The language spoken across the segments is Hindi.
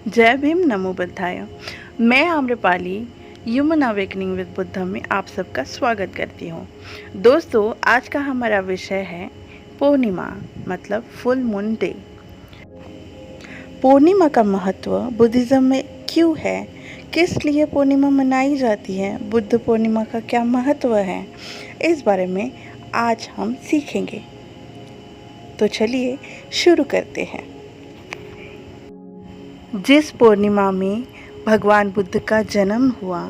जय भीम, नमो बुद्धाय। मैं Amrapali human awakening with Buddha में आप सबका स्वागत करती हूँ। दोस्तों, आज का हमारा विषय है पूर्णिमा मतलब फुल मून डे। पूर्णिमा का महत्व बुद्धिज़्म में क्यों है, किस लिए पूर्णिमा मनाई जाती है, बुद्ध पूर्णिमा का क्या महत्व है, इस बारे में आज हम सीखेंगे। तो चलिए शुरू करते हैं। जिस पूर्णिमा में भगवान बुद्ध का जन्म हुआ,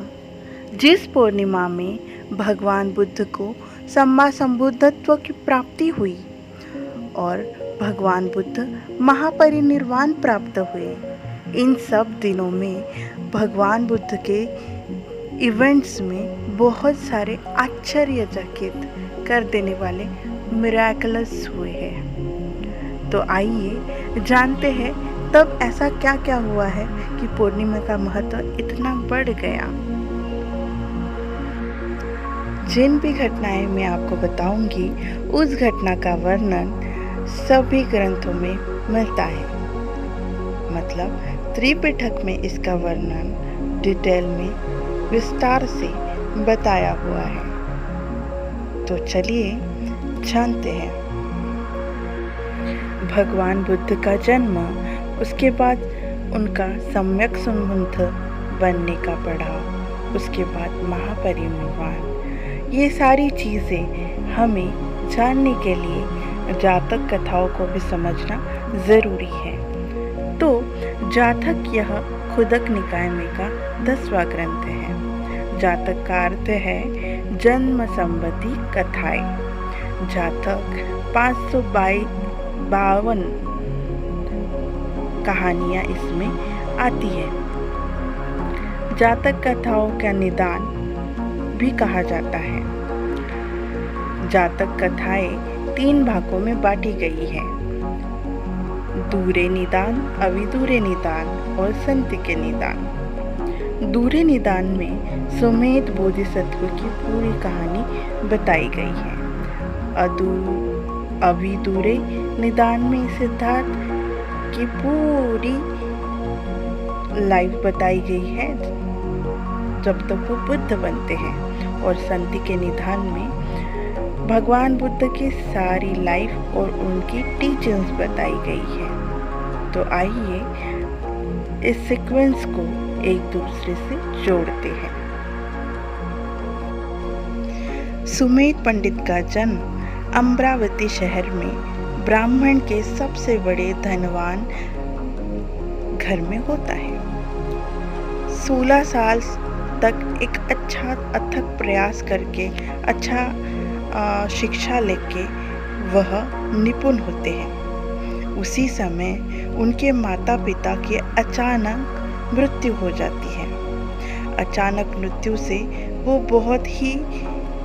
जिस पूर्णिमा में भगवान बुद्ध को सम्मा संबुद्धत्व की प्राप्ति हुई और भगवान बुद्ध महापरिनिर्वाण प्राप्त हुए, इन सब दिनों में भगवान बुद्ध के इवेंट्स में बहुत सारे आश्चर्यचकित कर देने वाले मिरेकल्स हुए हैं। तो आइए जानते हैं तब ऐसा क्या क्या हुआ है कि पूर्णिमा का महत्व इतना बढ़ गया। जिन भी घटनाएं मैं आपको बताऊंगी, उस घटना का वर्णन सभी ग्रंथों में मिलता है। मतलब त्रिपिटक में इसका वर्णन डिटेल में विस्तार से बताया हुआ है। तो चलिए जानते हैं। भगवान बुद्ध का जन्म, उसके बाद उनका सम्यक संबंध बनने का पड़ाव, उसके बाद महापरिनिर्वाण, ये सारी चीज़ें हमें जानने के लिए जातक कथाओं को भी समझना ज़रूरी है। तो जातक यह खुदक निकाय में का 10वां ग्रंथ है। जातक का अर्थ है जन्म संबंधी कथाएं। जातक 552 कहानियाँ इसमें आती है। जातक कथाओं का निदान भी कहा जाता है। जातक कथाएं 3 भागों में बांटी गई है: दूरे निदान, अविदूरे निदान और संतिके निदान। दूरे निदान में सुमेध बोधिसत्व की पूरी कहानी बताई गई है। अविदूरे निदान में सिद्धार्थ की पूरी लाइफ बताई गई है जब तक वो बुद्ध बनते हैं। और संति के निधान में भगवान बुद्ध की सारी लाइफ और उनकी टीचिंग्स बताई गई है। तो आइए इस सीक्वेंस को एक दूसरे से जोड़ते हैं। सुमेध पंडित का जन्म अमरावती शहर में ब्राह्मण के सबसे बड़े धनवान घर में होता है। 16 साल तक एक अच्छा अथक प्रयास करके शिक्षा लेके वह निपुण होते हैं। उसी समय उनके माता पिता की अचानक मृत्यु हो जाती है। अचानक मृत्यु से वो बहुत ही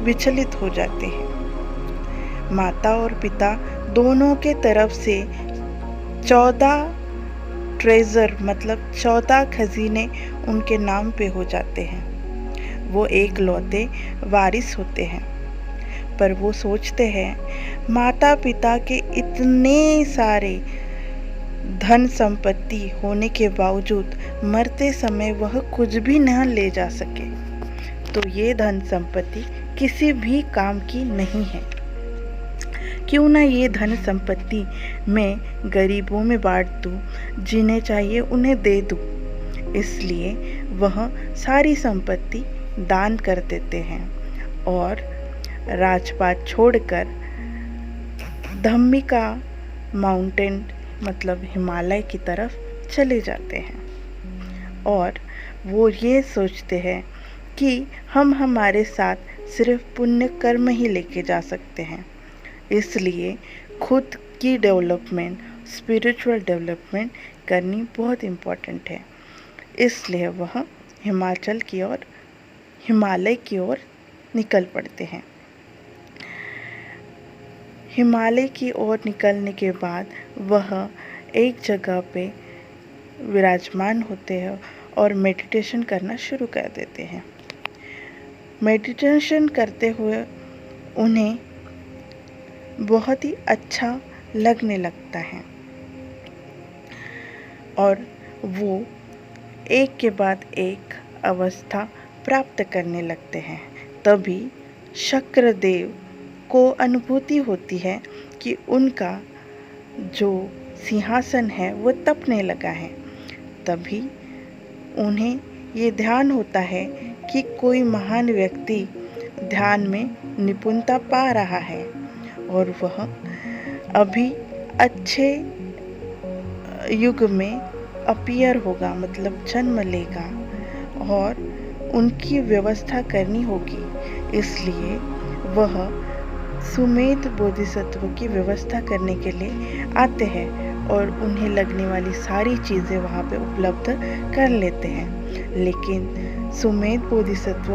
विचलित हो जाते हैं। माता और पिता दोनों के तरफ से 14 ट्रेजर मतलब 14 खजीने उनके नाम पे हो जाते हैं। वो एक लौते वारिस होते हैं, पर वो सोचते हैं माता पिता के इतने सारे धन संपत्ति होने के बावजूद मरते समय वह कुछ भी न ले जा सके, तो ये धन संपत्ति किसी भी काम की नहीं है। क्यों ना ये धन संपत्ति मैं गरीबों में बांट दूँ, जिन्हें चाहिए उन्हें दे दूँ। इसलिए वह सारी संपत्ति दान कर देते हैं और राजपाट छोड़कर धम्मिका माउंटेन मतलब हिमालय की तरफ चले जाते हैं। और वो ये सोचते हैं कि हम हमारे साथ सिर्फ पुण्य कर्म ही लेके जा सकते हैं। इसलिए खुद की डेवलपमेंट, स्पिरिचुअल डेवलपमेंट करनी बहुत इम्पोर्टेंट है। इसलिए वह हिमालय की ओर निकल पड़ते हैं। हिमालय की ओर निकलने के बाद वह एक जगह पे विराजमान होते हैं और मेडिटेशन करना शुरू कर देते हैं। मेडिटेशन करते हुए उन्हें बहुत ही अच्छा लगने लगता है और वो एक के बाद एक अवस्था प्राप्त करने लगते हैं। तभी शक्रदेव को अनुभूति होती है कि उनका जो सिंहासन है वो तपने लगा है। तभी उन्हें ये ध्यान होता है कि कोई महान व्यक्ति ध्यान में निपुणता पा रहा है और वह अभी अच्छे युग में अपीयर होगा, मतलब जन्म लेगा और उनकी व्यवस्था करनी होगी। इसलिए वह सुमेध बोधिसत्व की व्यवस्था करने के लिए आते हैं और उन्हें लगने वाली सारी चीज़ें वहाँ पे उपलब्ध कर लेते हैं। लेकिन सुमेध बोधिसत्व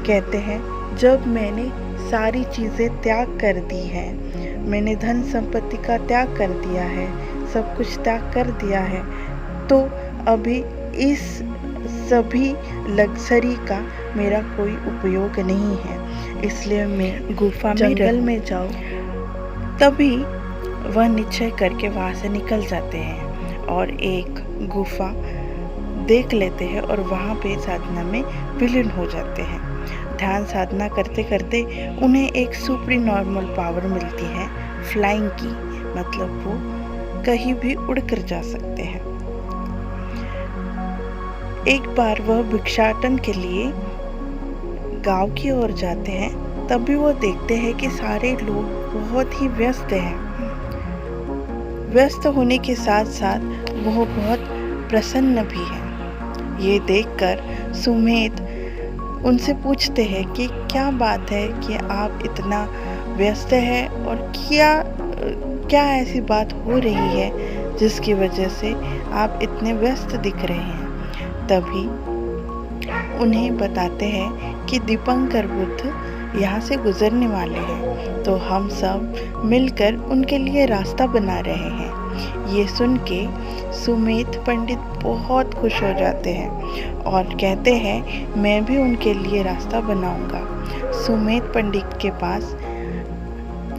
कहते हैं, जब मैंने सारी चीज़ें त्याग कर दी हैं, मैंने धन संपत्ति का त्याग कर दिया है, सब कुछ त्याग कर दिया है, तो अभी इस सभी लग्जरी का मेरा कोई उपयोग नहीं है, इसलिए मैं गुफा में जंगल में जाऊँ। तभी वह निश्चय करके वहाँ से निकल जाते हैं और एक गुफा देख लेते हैं और वहाँ पे साधना में विलीन हो जाते हैं। ध्यान साधना करते करते उन्हें एक सुप्री नॉर्मल पावर मिलती है, फ्लाइंग की, मतलब वो कहीं भी उड़कर जा सकते हैं। एक बार वह भिक्षाटन के लिए गांव की ओर जाते हैं, तभी वो देखते हैं कि सारे लोग बहुत ही व्यस्त हैं। व्यस्त होने के साथ साथ वह बहुत प्रसन्न भी हैं। ये देखकर सुमेध उनसे पूछते हैं कि क्या बात है कि आप इतना व्यस्त हैं और क्या ऐसी बात हो रही है जिसकी वजह से आप इतने व्यस्त दिख रहे हैं। तभी उन्हें बताते हैं कि दीपंकर बुद्ध यहाँ से गुजरने वाले हैं, तो हम सब मिलकर उनके लिए रास्ता बना रहे हैं। ये सुन के सुमेध पंडित बहुत खुश हो जाते हैं और कहते हैं, मैं भी उनके लिए रास्ता बनाऊंगा। सुमेध पंडित के पास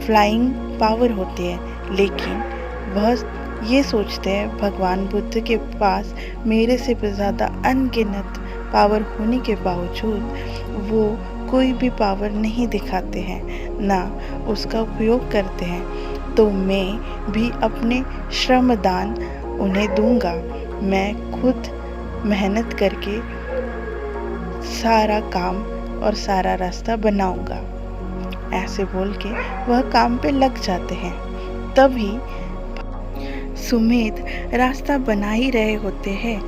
फ्लाइंग पावर होती है, लेकिन वह ये सोचते हैं भगवान बुद्ध के पास मेरे से भी ज़्यादा अनगिनत पावर होने के बावजूद वो कोई भी पावर नहीं दिखाते हैं, ना उसका उपयोग करते हैं। तो मैं भी अपने श्रमदान उन्हें दूंगा। मैं खुद मेहनत करके सारा काम और सारा रास्ता बनाऊंगा। ऐसे बोल के वह काम पे लग जाते हैं। तभी सुमेध रास्ता बना ही रहे होते हैं,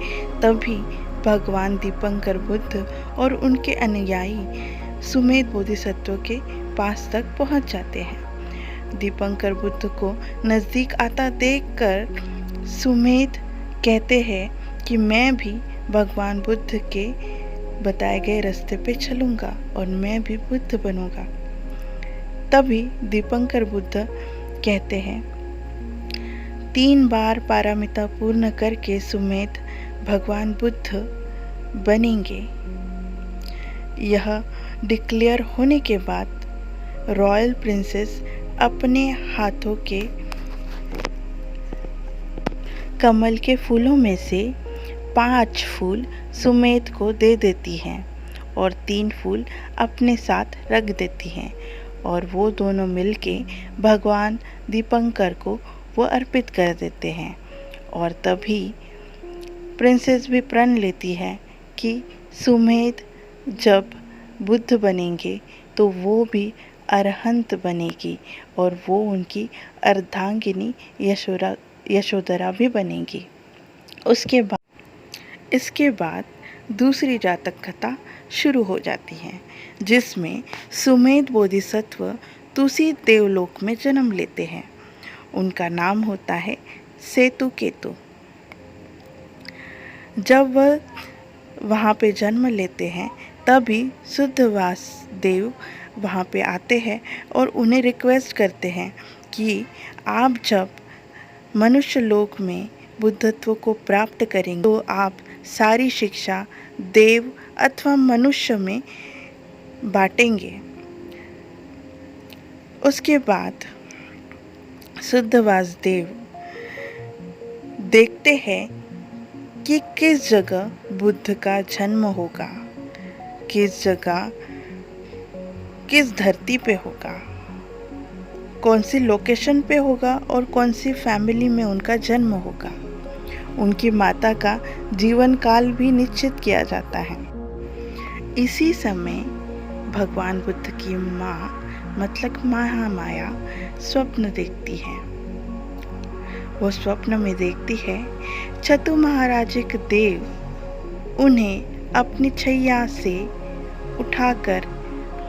तभी भगवान दीपंकर बुद्ध और उनके अनुयायी सुमेध बोधिसत्व के पास तक पहुंच जाते हैं। दीपंकर बुद्ध को नज़दीक आता देखकर सुमेध कहते हैं कि मैं भी भगवान बुद्ध के बताए गए रास्ते पे चलूँगा और मैं भी बुद्ध बनूँगा। तभी दीपंकर बुद्ध कहते हैं, 3 बार पारमिता पूर्ण करके सुमेध भगवान बुद्ध बनेंगे। यह डिक्लेयर होने के बाद रॉयल प्रिंसेस अपने हाथों के कमल के फूलों में से 5 फूल सुमेध को दे देती हैं और 3 फूल अपने साथ रख देती हैं और वो दोनों मिलके भगवान दीपंकर को वो अर्पित कर देते हैं। और तभी प्रिंसेस भी प्रण लेती है कि सुमेध जब बुद्ध बनेंगे तो वो भी अरहंत बनेगी और वो उनकी अर्धांगिनी यशोधरा भी बनेगी। इसके बाद दूसरी जातक कथा शुरू हो जाती है, जिसमें सुमेध बोधिसत्व तुसी देवलोक में जन्म लेते हैं। उनका नाम होता है सेतुकेतु। जब वह वहाँ पे जन्म लेते हैं, तभी शुद्धवास देव वहाँ पे आते हैं और उन्हें रिक्वेस्ट करते हैं कि आप जब मनुष्य लोक में बुद्धत्व को प्राप्त करेंगे तो आप सारी शिक्षा देव अथवा मनुष्य में बांटेंगे। उसके बाद शुद्धवास देव देखते हैं कि किस जगह बुद्ध का जन्म होगा, किस जगह, किस धरती पे होगा, कौन सी लोकेशन पे होगा और कौन सी फैमिली में उनका जन्म होगा। उनकी माता का जीवन काल भी निश्चित किया जाता है। इसी समय भगवान बुद्ध की माँ मतलब महामाया स्वप्न देखती है। वो स्वप्न में देखती है चतु महाराजिक देव उन्हें अपनी छैया से उठाकर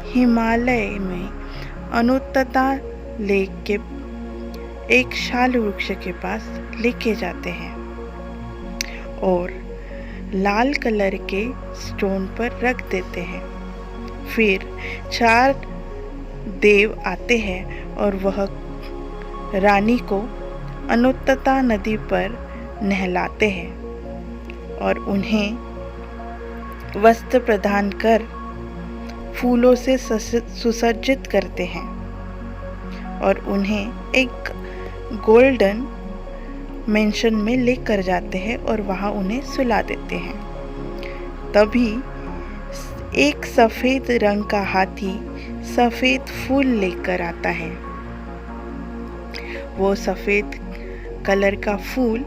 हिमालय में अनुत्तता लेक के एक शाल वृक्ष के पास लेके जाते हैं और लाल कलर के स्टोन पर रख देते हैं। फिर 4 देव आते हैं और वह रानी को अनुत्तता नदी पर नहलाते हैं और उन्हें वस्त्र प्रदान कर फूलों से सुसज्जित करते हैं और उन्हें एक गोल्डन मेंशन में लेकर जाते हैं और वहाँ उन्हें सुला देते हैं। तभी एक सफ़ेद रंग का हाथी सफ़ेद फूल लेकर आता है। वो सफ़ेद कलर का फूल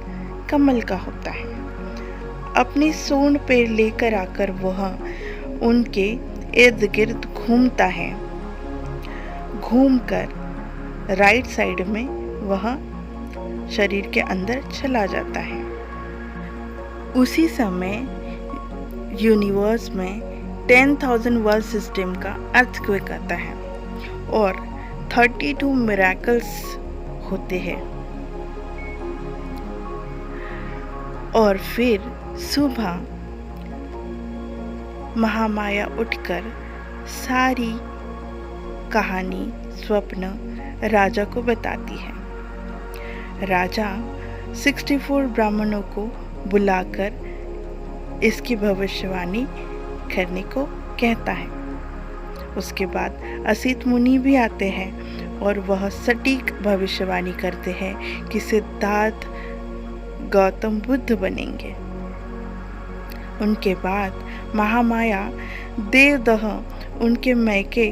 कमल का होता है। अपनी सूंड पे लेकर आकर वह उनके इर्द गिर्द घूमता है। घूमकर राइट साइड में वह शरीर के अंदर चला जाता है। उसी समय यूनिवर्स में 10,000 वर्ल्ड सिस्टम का अर्थक्वेक आता है और 32 मिरेकल्स होते हैं। और फिर सुबह महामाया उठकर सारी कहानी स्वप्न राजा को बताती है। राजा 64 ब्राह्मणों को बुलाकर इसकी भविष्यवाणी करने को कहता है। उसके बाद असित मुनि भी आते हैं और वह सटीक भविष्यवाणी करते हैं कि सिद्धार्थ गौतम बुद्ध बनेंगे। उनके बाद महामाया देवदह उनके मैके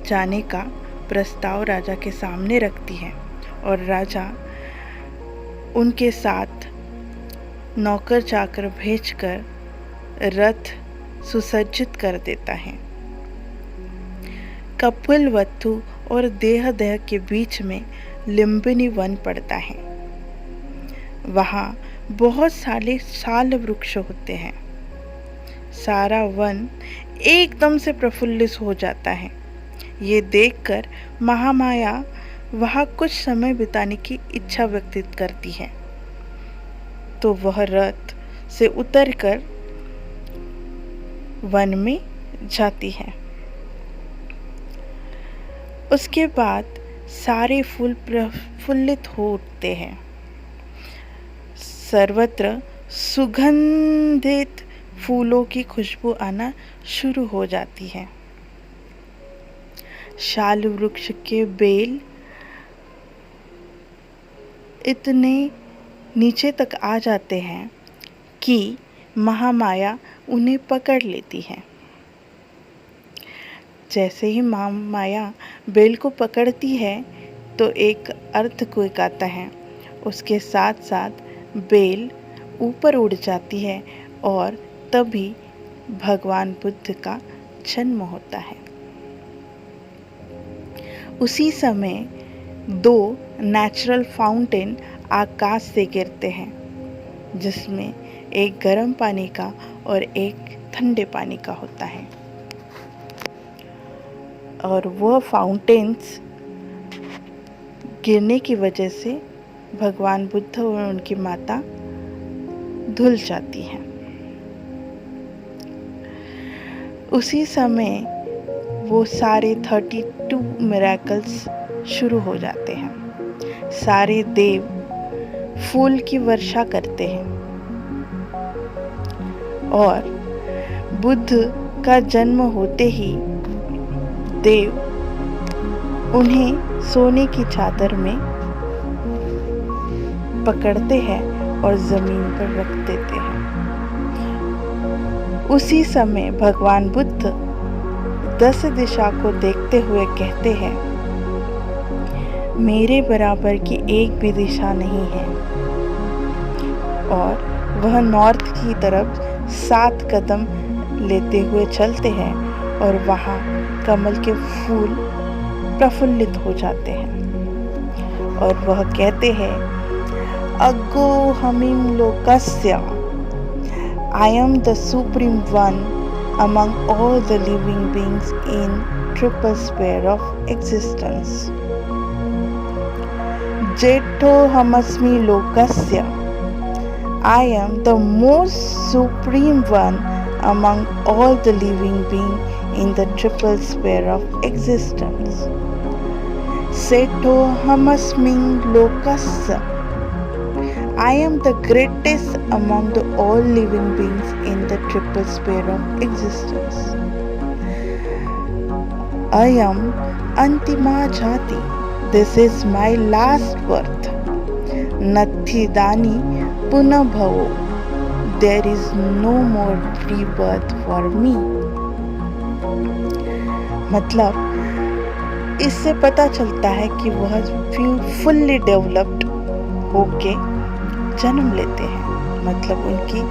जाने का प्रस्ताव राजा के सामने रखती है और राजा उनके साथ नौकर चाकर भेजकर रथ सुसज्जित कर देता है। कपिलवस्तु और देहदह के बीच में लिम्बिनी वन पड़ता है। वहाँ बहुत सारे साल वृक्ष होते हैं। सारा वन एकदम से प्रफुल्लित हो जाता है। ये देखकर महामाया वहाँ कुछ समय बिताने की इच्छा व्यक्त करती है, तो वह रथ से उतरकर वन में जाती है। उसके बाद सारे फूल प्रफुल्लित हो उठते हैं। सर्वत्र सुगंधित फूलों की खुशबू आना शुरू हो जाती है। शाल वृक्ष के बेल इतने नीचे तक आ जाते हैं कि महामाया उन्हें पकड़ लेती है। जैसे ही महामाया बेल को पकड़ती है तो एक अर्थक्वेक आता है। उसके साथ साथ बेल ऊपर उड़ जाती है और तभी भगवान बुद्ध का जन्म होता है। उसी समय 2 नेचुरल फाउंटेन आकाश से गिरते हैं, जिसमें एक गर्म पानी का और एक ठंडे पानी का होता है। और वह फाउंटेन्स गिरने की वजह से भगवान बुद्ध और उनकी माता धुल जाती हैं। उसी समय वो सारे 32 मिरेकल्स शुरू हो जाते हैं। सारे देव फूल की वर्षा करते हैं और बुद्ध का जन्म होते ही देव उन्हें सोने की चादर में पकड़ते हैं और ज़मीन पर रख देते हैं उसी समय भगवान बुद्ध 10 दिशा को देखते हुए कहते हैं, मेरे बराबर की एक भी दिशा नहीं है। और वह नॉर्थ की तरफ 7 कदम लेते हुए चलते हैं और वहाँ कमल के फूल प्रफुल्लित हो जाते हैं और वह कहते हैं, अग्गो हमिम लोकस्य, I am the supreme one among all the living beings in triple sphere of existence. Jetho hamasmi lokasya, I am the most supreme one among all the living beings in the triple sphere of existence. Setho hamasmi lokasya, I am the greatest among the all living beings in the triple sphere of existence. I am Antima Jati. This is my last birth. Natti Dani Puna Bhavo. There is no more rebirth for me. मतलब इससे पता चलता है कि वह फुल्ली डेवलप्ड होके जन्म लेते हैं, मतलब उनकी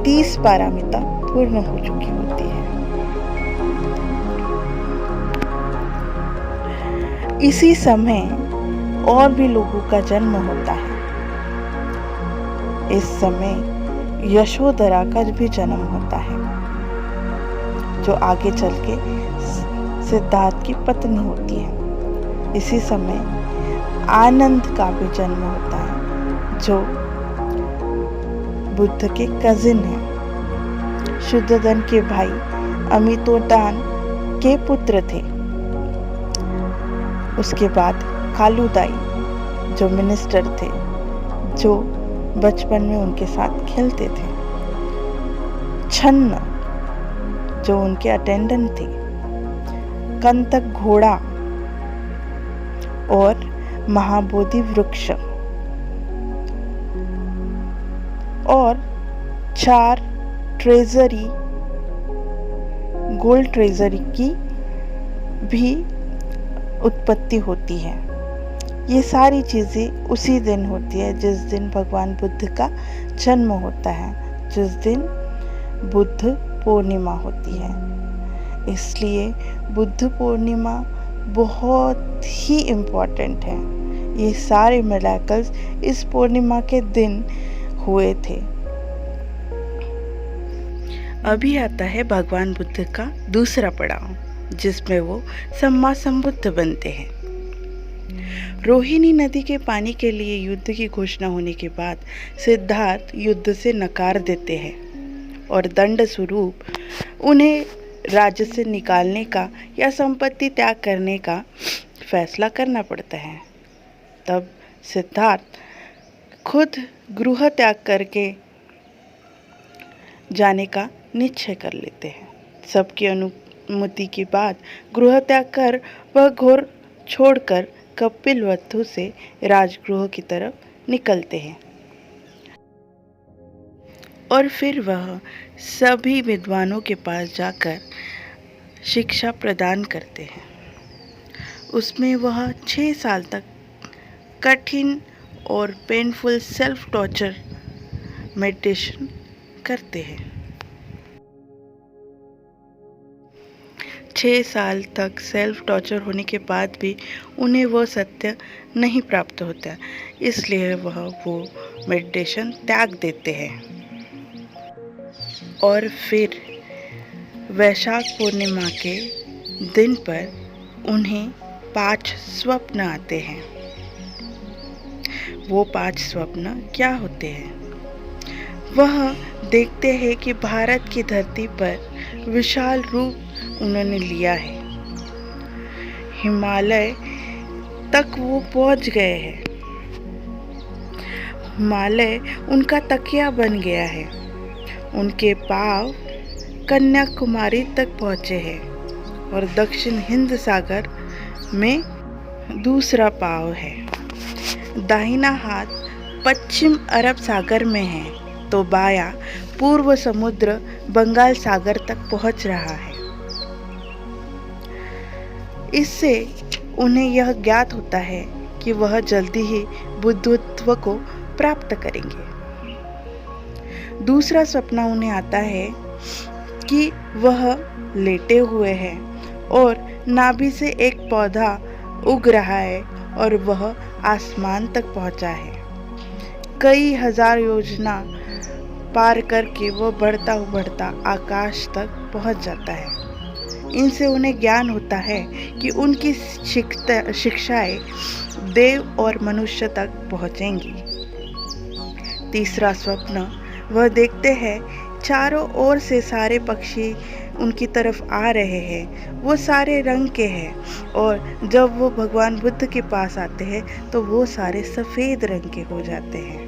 30 पारमिता पूर्ण हो चुकी होती है। इसी समय और भी लोगों का जन्म होता है। इस समय यशोधरा का भी जन्म होता है, जो आगे चल के सिद्धार्थ की पत्नी होती है। इसी समय आनंद का भी जन्म होता है, जो बुद्ध के कजिन हैं। शुद्धोधन के भाई अमितोदान के पुत्र थे। उसके बाद कालुदाई जो मिनिस्टर थे, जो बचपन में उनके साथ खेलते थे। छन्न जो उनके अटेंडेंट थे। कंतक घोड़ा और महाबोधि वृक्ष और 4 ट्रेजरी, गोल्ड ट्रेजरी की भी उत्पत्ति होती है। ये सारी चीज़ें उसी दिन होती है जिस दिन भगवान बुद्ध का जन्म होता है, जिस दिन बुद्ध पूर्णिमा होती है। इसलिए बुद्ध पूर्णिमा बहुत ही इम्पोर्टेंट है। ये सारे मिरेकल्स इस पूर्णिमा के दिन हुए थे। अभी आता है भगवान बुद्ध का दूसरा पड़ाव, जिसमें वो सम्मा संबुद्ध बनते हैं। रोहिणी नदी के पानी के लिए युद्ध की घोषणा होने के बाद सिद्धार्थ युद्ध से नकार देते हैं और दंड स्वरूप उन्हें राज्य से निकालने का या संपत्ति त्याग करने का फैसला करना पड़ता है। तब सिद्धार्थ खुद गृह त्याग करके जाने का निश्चय कर लेते हैं। सबकी अनुमति के बाद गृह त्याग कर वह घोर छोड़कर कपिलवस्तु से राजगृह की तरफ निकलते हैं और फिर वह सभी विद्वानों के पास जाकर शिक्षा प्रदान करते हैं। उसमें वह 6 साल तक कठिन और पेनफुल सेल्फ टॉर्चर मेडिटेशन करते हैं। 6 साल तक सेल्फ टॉर्चर होने के बाद भी उन्हें वह सत्य नहीं प्राप्त होता, इसलिए वह वो मेडिटेशन त्याग देते हैं। और फिर वैशाख पूर्णिमा के दिन पर उन्हें 5 स्वप्न आते हैं। वो 5 स्वप्न क्या होते हैं? वह देखते हैं कि भारत की धरती पर विशाल रूप उन्होंने लिया है। हिमालय तक वो पहुंच गए हैं। हिमालय उनका तकिया बन गया है। उनके पाँव कन्याकुमारी तक पहुँचे हैं और दक्षिण हिंद सागर में दूसरा पाँव है। दाहिना हाथ पश्चिम अरब सागर में है तो बायां पूर्व समुद्र बंगाल सागर तक पहुंच रहा है। इससे उन्हें यह ज्ञात होता है कि वह जल्दी ही बुद्धत्व को प्राप्त करेंगे। दूसरा सपना उन्हें आता है कि वह लेटे हुए हैं और नाभि से एक पौधा उग रहा है और वह आसमान तक पहुंचा है। कई हजार योजना पार करके वह बढ़ता आकाश तक पहुंच जाता है। इनसे उन्हें ज्ञान होता है कि उनकी शिक्षाएं देव और मनुष्य तक पहुंचेंगी। तीसरा स्वप्न वह देखते हैं चारों ओर से सारे पक्षी उनकी तरफ आ रहे हैं। वो सारे रंग के हैं और जब वो भगवान बुद्ध के पास आते हैं तो वो सारे सफ़ेद रंग के हो जाते हैं।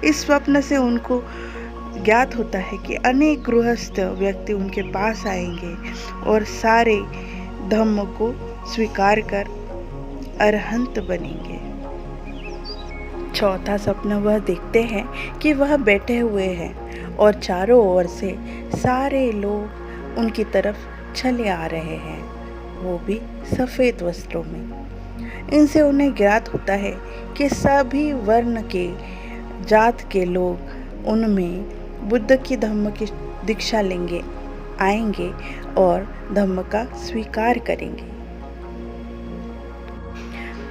इस स्वप्न से उनको ज्ञात होता है कि अनेक गृहस्थ व्यक्ति उनके पास आएंगे और सारे धम्म को स्वीकार कर अरहंत बनेंगे। चौथा सपना वह देखते हैं कि वह बैठे हुए हैं और चारों ओर से सारे लोग उनकी तरफ चले आ रहे हैं, वो भी सफ़ेद वस्त्रों में। इनसे उन्हें ज्ञात होता है कि सभी वर्ण के जात के लोग उनमें बुद्ध की धम्म की दीक्षा लेंगे, आएंगे और धम्म का स्वीकार करेंगे।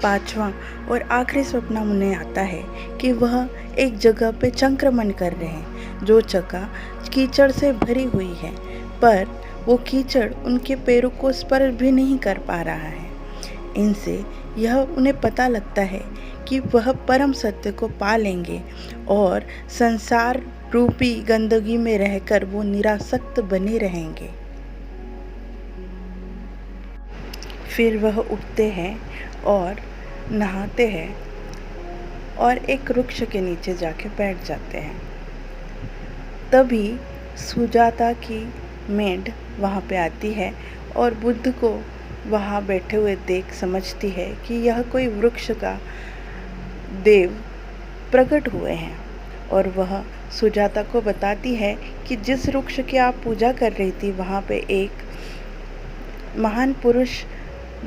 पांचवा और आखिरी स्वप्न उन्हें आता है कि वह एक जगह पे चंक्रमण कर रहे हैं, जो जगह कीचड़ से भरी हुई है, पर वो कीचड़ उनके पैरों को स्पर्श भी नहीं कर पा रहा है। इनसे यह उन्हें पता लगता है कि वह परम सत्य को पा लेंगे और संसार रूपी गंदगी में रहकर वो निरासक्त बने रहेंगे। फिर वह उठते हैं और नहाते हैं और एक वृक्ष के नीचे जाके बैठ जाते हैं। तभी सुजाता की मेड वहाँ पे आती है और बुद्ध को वहाँ बैठे हुए देख समझती है कि यह कोई वृक्ष का देव प्रकट हुए हैं, और वह सुजाता को बताती है कि जिस वृक्ष की आप पूजा कर रही थी वहाँ पे एक महान पुरुष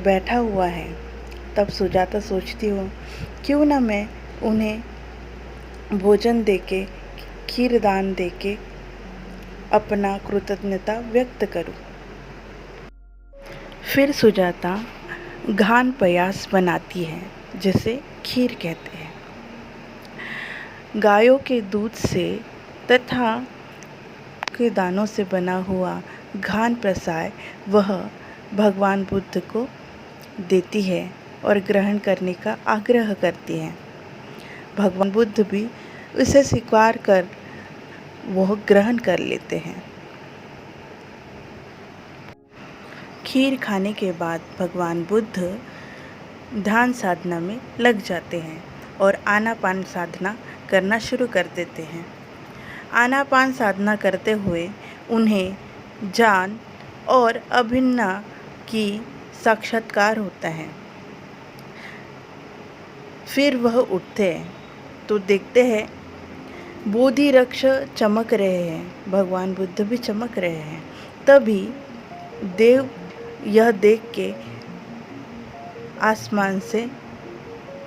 बैठा हुआ है। तब सुजाता सोचती हो क्यों ना मैं उन्हें भोजन देके, खीर दान देके अपना कृतज्ञता व्यक्त करूं। फिर सुजाता घान पयास बनाती है, जिसे खीर कहते हैं। गायों के दूध से तथा के दानों से बना हुआ घान प्रसाद वह भगवान बुद्ध को देती है और ग्रहण करने का आग्रह करती है। भगवान बुद्ध भी उसे स्वीकार कर वह ग्रहण कर लेते हैं। खीर खाने के बाद भगवान बुद्ध ध्यान साधना में लग जाते हैं और आनापान साधना करना शुरू कर देते हैं। आनापान साधना करते हुए उन्हें जान और अभिन्ना की साक्षात्कार होता है। फिर वह उठते हैं तो देखते हैं बोधि वृक्ष चमक रहे हैं, भगवान बुद्ध भी चमक रहे हैं। तभी देव यह देख के आसमान से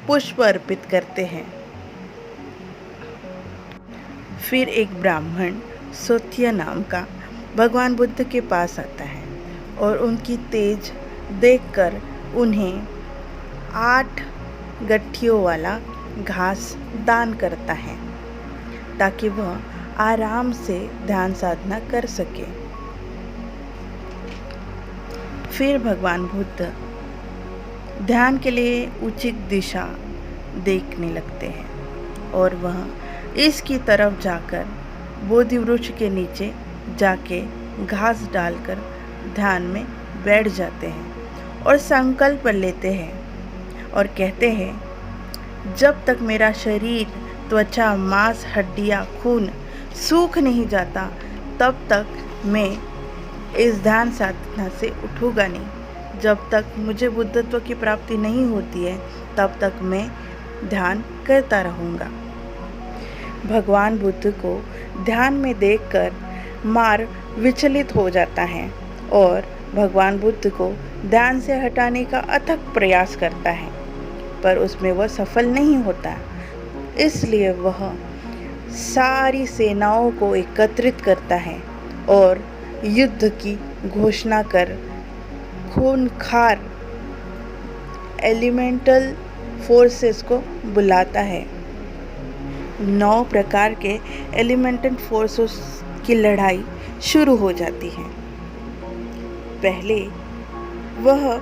पुष्प अर्पित करते हैं। फिर एक ब्राह्मण सत्य नाम का भगवान बुद्ध के पास आता है और उनकी तेज देखकर उन्हें 8 गठियों वाला घास दान करता है ताकि वह आराम से ध्यान साधना कर सके। फिर भगवान बुद्ध ध्यान के लिए उचित दिशा देखने लगते हैं और वह इसकी तरफ जाकर बोधि वृक्ष के नीचे जाके घास डालकर ध्यान में बैठ जाते हैं और संकल्प लेते हैं और कहते हैं जब तक मेरा शरीर, त्वचा, मांस, हड्डियाँ, खून सूख नहीं जाता तब तक मैं इस ध्यान साधना से उठूंगा नहीं। जब तक मुझे बुद्धत्व की प्राप्ति नहीं होती है तब तक मैं ध्यान करता रहूँगा। भगवान बुद्ध को ध्यान में देखकर मार विचलित हो जाता है और भगवान बुद्ध को ध्यान से हटाने का अथक प्रयास करता है, पर उसमें वह सफल नहीं होता। इसलिए वह सारी सेनाओं को एकत्रित करता है और युद्ध की घोषणा कर खूंखार एलिमेंटल फोर्सेस को बुलाता है। 9 प्रकार के एलिमेंटल फोर्सेस की लड़ाई शुरू हो जाती है। पहले वह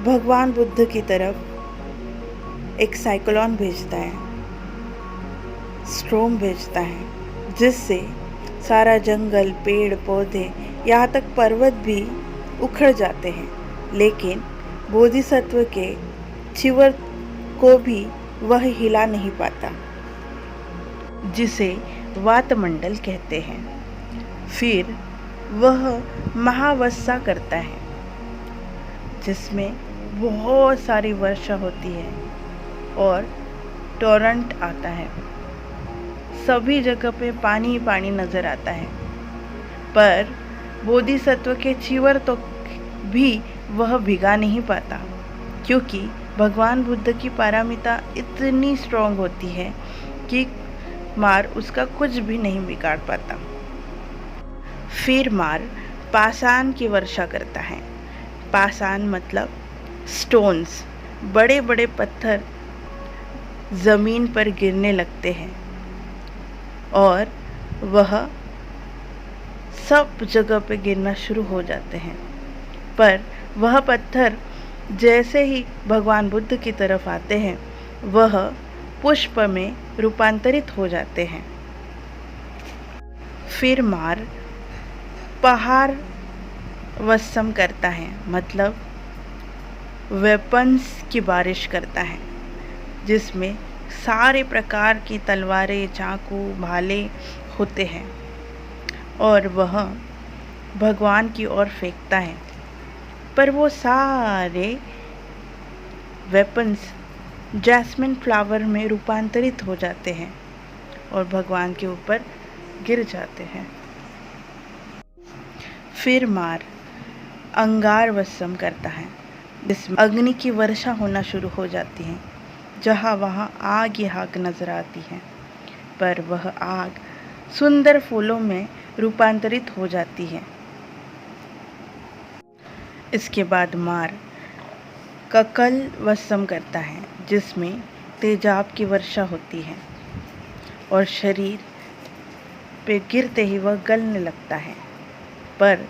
भगवान बुद्ध की तरफ एक साइक्लोन भेजता है, स्ट्रोम भेजता है, जिससे सारा जंगल, पेड़ पौधे, यहाँ तक पर्वत भी उखड़ जाते हैं। लेकिन बोधिसत्व के चिवर को भी वह हिला नहीं पाता, जिसे वातमंडल कहते हैं। फिर वह महावस्सा करता है, जिसमें बहुत सारी वर्षा होती है और टोरेंट आता है। सभी जगह पे पानी ही पानी नजर आता है, पर बोधिसत्व के चिवर तो भी वह भिगा नहीं पाता, क्योंकि भगवान बुद्ध की पारमिता इतनी स्ट्रांग होती है कि मार उसका कुछ भी नहीं बिगाड़ पाता। फिर मार पाषाण की वर्षा करता है। पाषाण मतलब स्टोन्स, बड़े बड़े पत्थर ज़मीन पर गिरने लगते हैं और वह सब जगह पे गिरना शुरू हो जाते हैं। पर वह पत्थर जैसे ही भगवान बुद्ध की तरफ आते हैं, वह पुष्प में रूपांतरित हो जाते हैं। फिर मार पहाड़ वसम करता है, मतलब वेपन्स की बारिश करता है, जिसमें सारे प्रकार की तलवारें, चाकू, भाले होते हैं और वह भगवान की ओर फेंकता है। पर वो सारे वेपन्स जैस्मिन फ्लावर में रूपांतरित हो जाते हैं और भगवान के ऊपर गिर जाते हैं। फिर मार अंगार वसम करता है, जिसमें अग्नि की वर्षा होना शुरू हो जाती है। जहाँ वहाँ आग ही आग नजर आती है, पर वह आग सुंदर फूलों में रूपांतरित हो जाती है। इसके बाद मार ककल वसम करता है, जिसमें तेजाब की वर्षा होती है और शरीर पे गिरते ही वह गलने लगता है। पर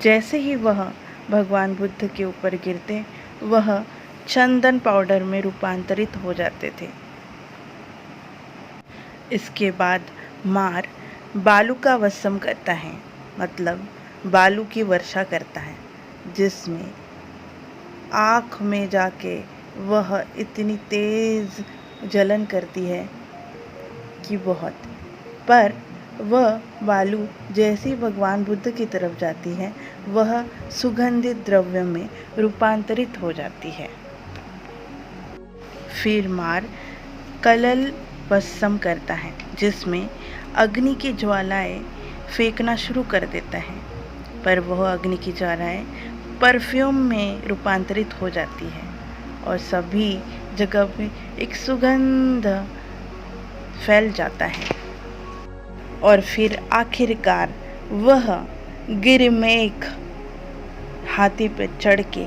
जैसे ही वह भगवान बुद्ध के ऊपर गिरते, वह चंदन पाउडर में रूपांतरित हो जाते थे। इसके बाद मार बालू का वसम करता है, मतलब बालू की वर्षा करता है, जिसमें आँख में जाके वह इतनी तेज जलन करती है कि बहुत। पर वह बालू जैसे ही भगवान बुद्ध की तरफ जाती है, वह सुगंधित द्रव्य में रूपांतरित हो जाती है। फिर मार कलल वसम करता है, जिसमें अग्नि की ज्वालाएं फेंकना शुरू कर देता है, पर वह अग्नि की ज्वालाएं परफ्यूम में रूपांतरित हो जाती है और सभी जगह पे एक सुगंध फैल जाता है। और फिर आखिरकार वह गिरमेघ हाथी पे चढ़ के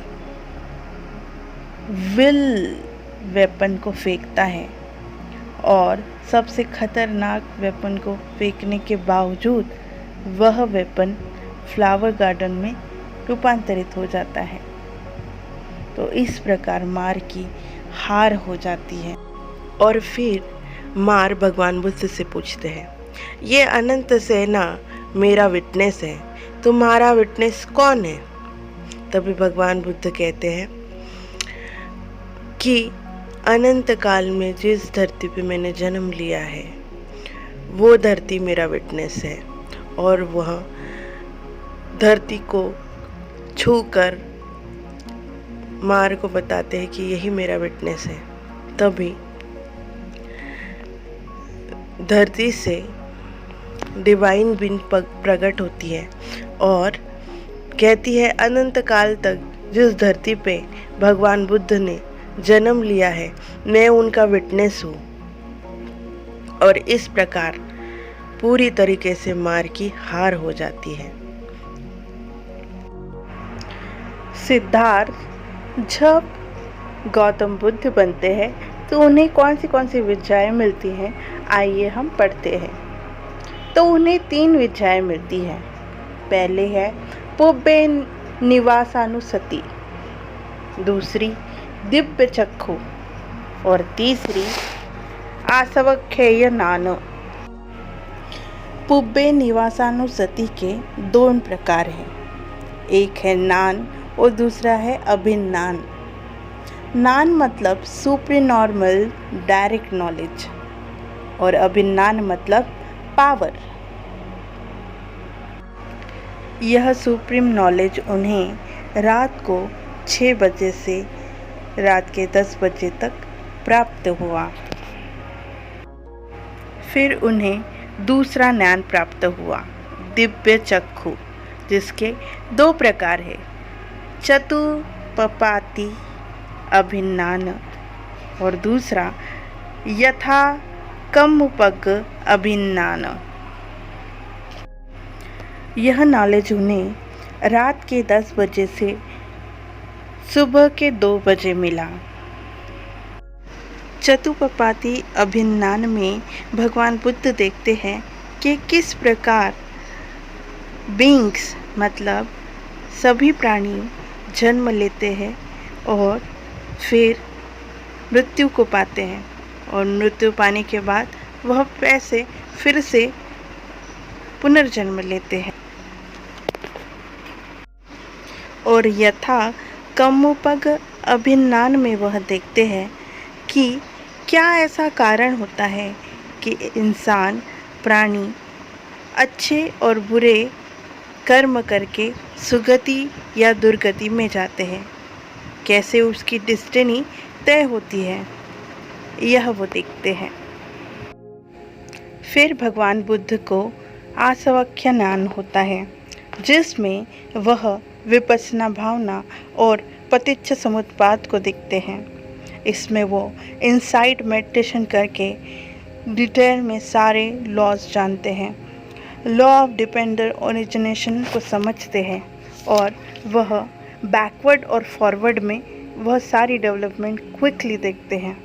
विल वेपन को फेंकता है और सबसे खतरनाक वेपन को फेंकने के बावजूद वह वेपन फ्लावर गार्डन में रूपांतरित हो जाता है। तो इस प्रकार मार की हार हो जाती है। और फिर मार भगवान बुद्ध से पूछते हैं, ये अनंत सेना मेरा विटनेस है, तुम्हारा विटनेस कौन है? तभी भगवान बुद्ध कहते हैं कि अनंत काल में जिस धरती पे मैंने जन्म लिया है, वो धरती मेरा विटनेस है। और वह धरती को छूकर मार को बताते हैं कि यही मेरा विटनेस है। तभी धरती से डिवाइन बीइंग प्रकट होती है और कहती है अनंत काल तक जिस धरती पे भगवान बुद्ध ने जन्म लिया है मैं उनका विटनेस हूँ। और इस प्रकार पूरी तरीके से मार की हार हो जाती है। सिद्धार्थ जब गौतम बुद्ध बनते हैं तो उन्हें कौन सी विद्याएं मिलती हैं, आइए हम पढ़ते हैं। तो उन्हें 3 विद्याएं मिलती हैं। पहले है पुब्बे निवासानुसति, दूसरी दिव्य चक्षु और तीसरी आसवख्येय नानो। पुब्बे निवासानुसति के 2 प्रकार हैं, एक है नान और दूसरा है अभिन्नान। नान मतलब सुपरनॉर्मल डायरेक्ट नॉलेज और अभिन्नान मतलब पावर। यह सुप्रीम नॉलेज उन्हें रात को 6 बजे से रात के 10 बजे तक प्राप्त हुआ। फिर उन्हें दूसरा ज्ञान प्राप्त हुआ, दिव्य चक्षु, जिसके 2 प्रकार है, चतुपपाति अभिन्नान और दूसरा यथा कम्मुपग अभिन्नान। यह नॉलेज उन्हें रात के 10 बजे से सुबह के 2 बजे मिला। चतुपपाति अभिन्नान में भगवान बुद्ध देखते हैं कि किस प्रकार बीइंग्स मतलब सभी प्राणी जन्म लेते हैं और फिर मृत्यु को पाते हैं और मृत्यु पाने के बाद वह पैसे फिर से पुनर्जन्म लेते हैं। और यथा कम्मुपग अभिन्नान में वह देखते हैं कि क्या ऐसा कारण होता है कि इंसान प्राणी अच्छे और बुरे कर्म करके सुगति या दुर्गति में जाते हैं, कैसे उसकी डेस्टिनी तय होती है, यह वो देखते हैं। फिर भगवान बुद्ध को आसवख्य ज्ञान होता है, जिसमें वह विपश्यना भावना और पतिच्छ समुत्पाद को देखते हैं। इसमें वो इनसाइड मेडिटेशन करके डिटेल में सारे लॉज जानते हैं, लॉ ऑफ डिपेंडर ओरिजिनेशन को समझते हैं और वह बैकवर्ड और फॉरवर्ड में वह सारी डेवलपमेंट क्विकली देखते हैं।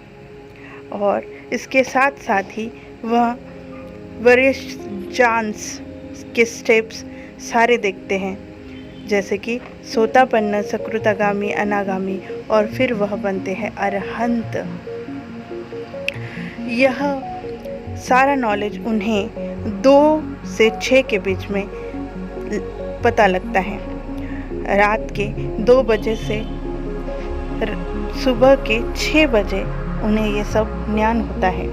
और इसके साथ साथ ही वह वरिष्ठ चांस के स्टेप्स सारे देखते हैं, जैसे कि सोतापन्न, सकृतागामी, अनागामी और फिर वह बनते हैं अरहंत। यह सारा नॉलेज उन्हें 2 से 6 के बीच में पता लगता है। रात के 2 बजे से सुबह के 6 बजे उन्हें ये सब ज्ञान होता है।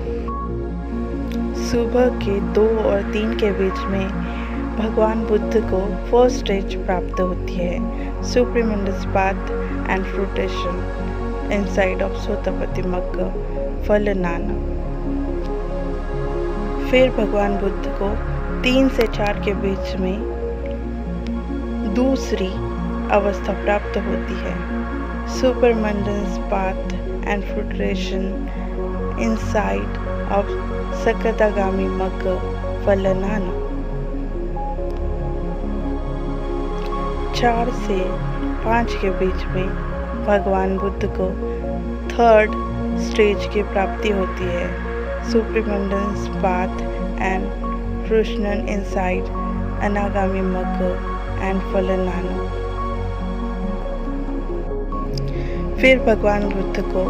सुबह के 2 और 3 के बीच में भगवान बुद्ध को फर्स्ट स्टेज प्राप्त होती है, supramundane path and fruition inside of Sotapatti magga फलनान। फिर भगवान बुद्ध को 3 से 4 के बीच में दूसरी अवस्था प्राप्त होती है, supramundane path and fruition inside of Sakadagami magga फलनान। 4 से 5 के बीच में भगवान बुद्ध को 3rd स्टेज की प्राप्ति होती है, supramundane path and fruition inside Anagami magga and फलनान। फिर भगवान बुद्ध को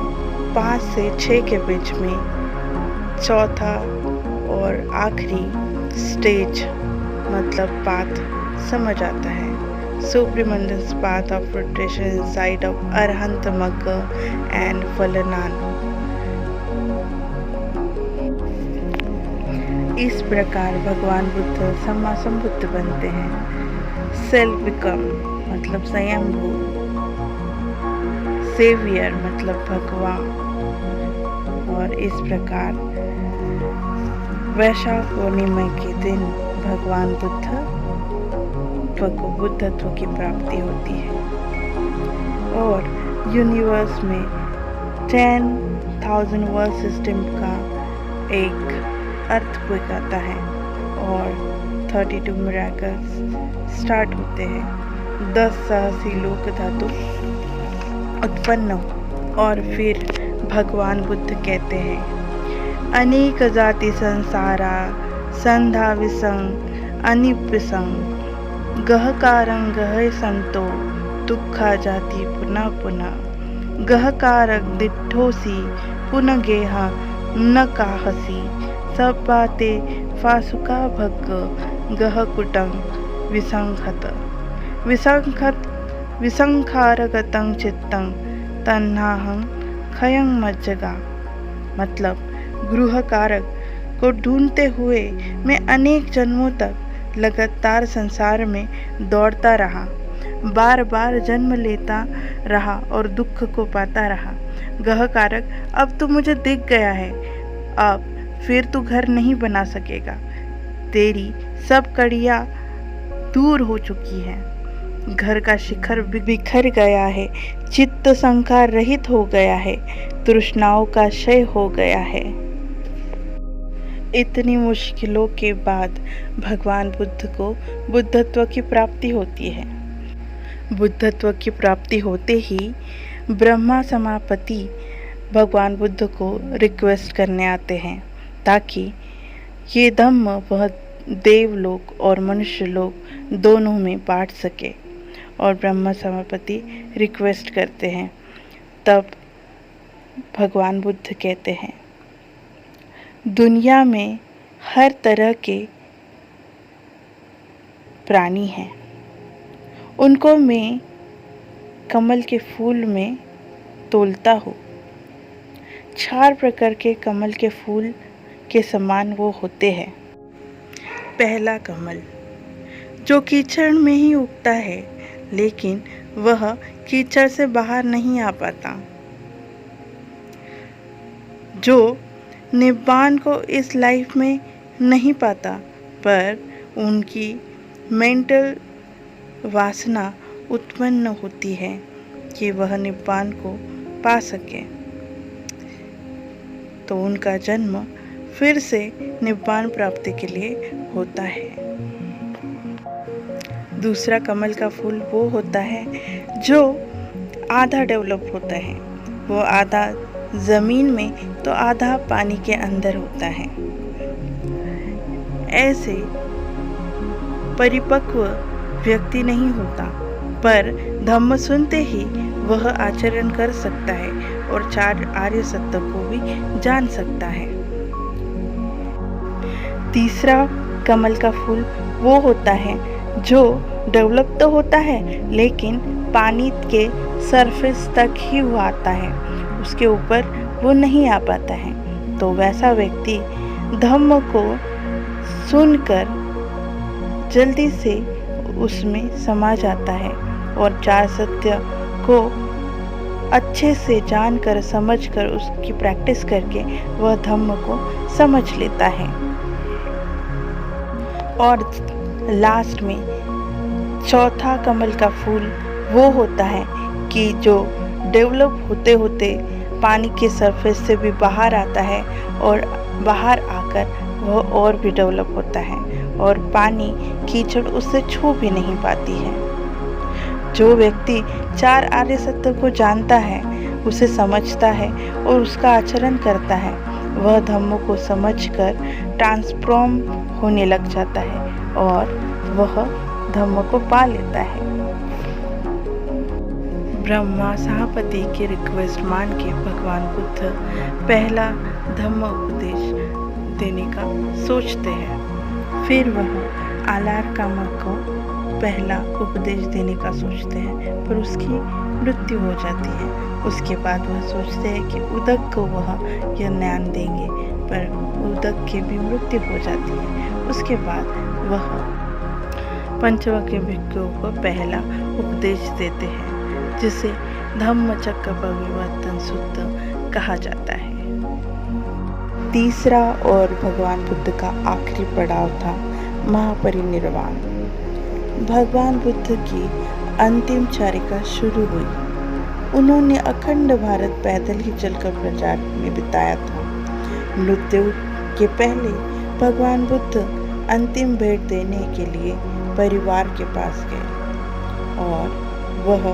5 से 6 के बीच में 4था और आखिरी स्टेज मतलब पाथ समझ आता है, supramundane path of fruition inside of Arahant magga and फलनान। इस प्रकार भगवान बुद्ध सम्मा संबुद्ध बनते हैं। सेल्फ बिकम मतलब स्वयंभू, सेवियर मतलब भगवान। और इस प्रकार वैशाख पूर्णिमा के दिन भगवान बुद्धत्व की प्राप्ति होती है और यूनिवर्स में 10,000 वर्ल्ड सिस्टम का एक अर्थक्वेक आता है और 32 मिरेकल्स स्टार्ट होते हैं। 10 साहसी लोक धातु उत्पन्न हो और फिर भगवान बुद्ध कहते हैं, अनेक जाति संसारा संधा विसंग अनिपिसंग गहकारं गह संतो दुखा जाति पुनः पुनः गहकारक दिठोसी पुनः गेहा न काहसी सब बातें फासुका भग गह कुटंग विसंखारगतं चित्तं तन्नाहं खयं मज्जगा। मतलब गृह कारक को ढूंढते हुए मैं अनेक जन्मों तक लगातार संसार में दौड़ता रहा, बार बार जन्म लेता रहा और दुख को पाता रहा। गह कारक, अब तो मुझे दिख गया है, अब फिर तू घर नहीं बना सकेगा, तेरी सब कड़ियाँ दूर हो चुकी हैं, घर का शिखर बिखर गया है, चित्त संकार रहित हो गया है, तृष्णाओं का क्षय हो गया है। इतनी मुश्किलों के बाद भगवान बुद्ध को बुद्धत्व की प्राप्ति होती है। बुद्धत्व की प्राप्ति होते ही ब्रह्मा समापति भगवान बुद्ध को रिक्वेस्ट करने आते हैं ताकि ये धम्म वह देवलोक और मनुष्य लोक दोनों में बांट सके। और ब्रह्मा समापति रिक्वेस्ट करते हैं, तब भगवान बुद्ध कहते हैं, दुनिया में हर तरह के प्राणी हैं, उनको मैं कमल के फूल में तोलता हूँ। 4 प्रकार के कमल के फूल के समान वो होते हैं। पहला कमल जो कीचड़ में ही उगता है, लेकिन वह कीचड़ से बाहर नहीं आ पाता, जो निब्बान को इस लाइफ में नहीं पाता, पर उनकी मेंटल वासना उत्पन्न होती है कि वह निब्बान को पा सके, तो उनका जन्म फिर से निब्बान प्राप्ति के लिए होता है। दूसरा कमल का फूल वो होता है जो आधा डेवलप होता है, वो आधा ज़मीन में तो आधा पानी के अंदर होता है। ऐसे परिपक्व व्यक्ति नहीं होता, पर धम्म सुनते ही वह आचरण कर सकता है और 4 आर्य सत्य को भी जान सकता है। तीसरा कमल का फूल वो होता है जो डेवलप तो होता है, लेकिन पानी के सरफेस तक ही वो आता है, उसके ऊपर वो नहीं आ पाता है। तो वैसा व्यक्ति धम्म को सुनकर जल्दी से उसमें समा जाता है और 4 सत्य को अच्छे से जानकर समझकर उसकी प्रैक्टिस करके वह धम्म को समझ लेता है। और लास्ट में चौथा कमल का फूल वो होता है कि जो डेवलप होते होते पानी के सरफेस से भी बाहर आता है और बाहर आकर वह और भी डेवलप होता है और पानी कीचड़ उससे छू भी नहीं पाती है। जो व्यक्ति 4 आर्य सत्य को जानता है, उसे समझता है और उसका आचरण करता है, वह धम्म को समझकर ट्रांसफॉर्म होने लग जाता है और वह धम्म को पा लेता है। ब्रह्मा सभापति की रिक्वेस्ट मान के भगवान बुद्ध पहला धम्म उपदेश देने का सोचते हैं। फिर वह आलारकामा को पहला उपदेश देने का सोचते हैं, पर उसकी मृत्यु हो जाती है। उसके बाद वह सोचते हैं कि उदक को वह यह ज्ञान देंगे, पर उदक की भी मृत्यु हो जाती है। उसके बाद वह पंचवक्य भिक्षुओं को पहला उपदेश देते हैं, जिसे धम्मचक्र प्रवर्तन सूत्र कहा जाता है। तीसरा और भगवान बुद्ध का आखिरी पड़ाव था महापरिनिर्वाण। भगवान बुद्ध की अंतिम चारिका शुरू हुई। उन्होंने अखंड भारत पैदल ही चलकर प्रचार में बिताया था। मृत्यु के पहले भगवान बुद्ध अंतिम भेंट देने के लिए परिवार के पास गए और वह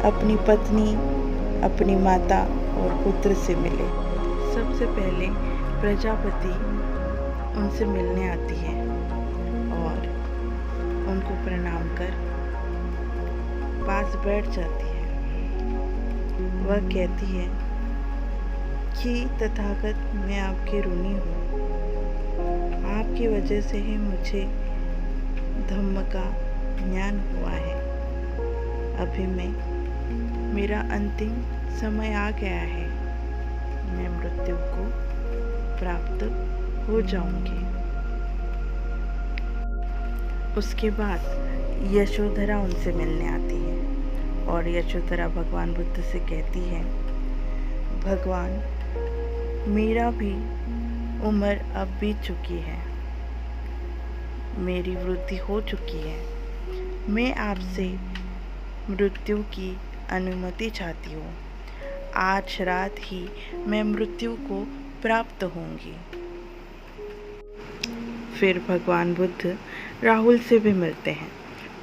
अपनी पत्नी, अपनी माता और पुत्र से मिले। सबसे पहले प्रजापति उनसे मिलने आती है और उनको प्रणाम कर पास बैठ जाती है। वह कहती है कि तथागत, मैं आपकी ऋणी हूँ। आपकी वजह से ही मुझे धम्म का ज्ञान हुआ है। अभी मेरा अंतिम समय आ गया है। मैं मृत्यु को प्राप्त हो जाऊंगी। उसके बाद यशोधरा उनसे मिलने आती है और यशोधरा भगवान बुद्ध से कहती है, भगवान, मेरा भी उम्र अब बीत चुकी है। मेरी वृद्धि हो चुकी है। मैं आपसे मृत्यु की अनुमति चाहती हूँ। आज रात ही मैं मृत्यु को प्राप्त होंगी। फिर भगवान बुद्ध राहुल से भी मिलते हैं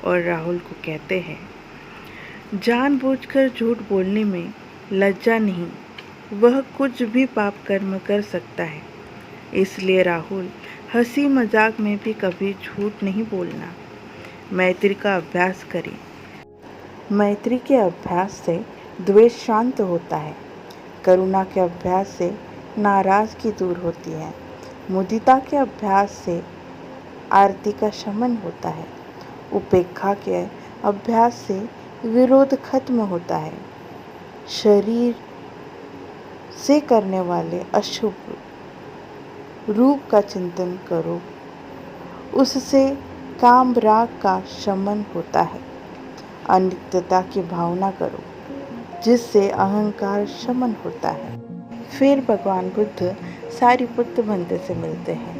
और राहुल को कहते हैं, जानबूझकर झूठ बोलने में लज्जा नहीं। वह कुछ भी पाप कर्म कर सकता है। इसलिए राहुल, हंसी मजाक में भी कभी झूठ नहीं बोलना। मैत्री का अभ्यास करें। मैत्री के अभ्यास से द्वेष शांत होता है। करुणा के अभ्यास से नाराजगी दूर होती है। मुदिता के अभ्यास से आरती का शमन होता है। उपेक्षा के अभ्यास से विरोध खत्म होता है। शरीर से करने वाले अशुभ रूप का चिंतन करो, उससे काम राग का शमन होता है। अनित्यता की भावना करो, जिससे अहंकार शमन होता है। फिर भगवान बुद्ध सारिपुत्र बंदे से मिलते हैं।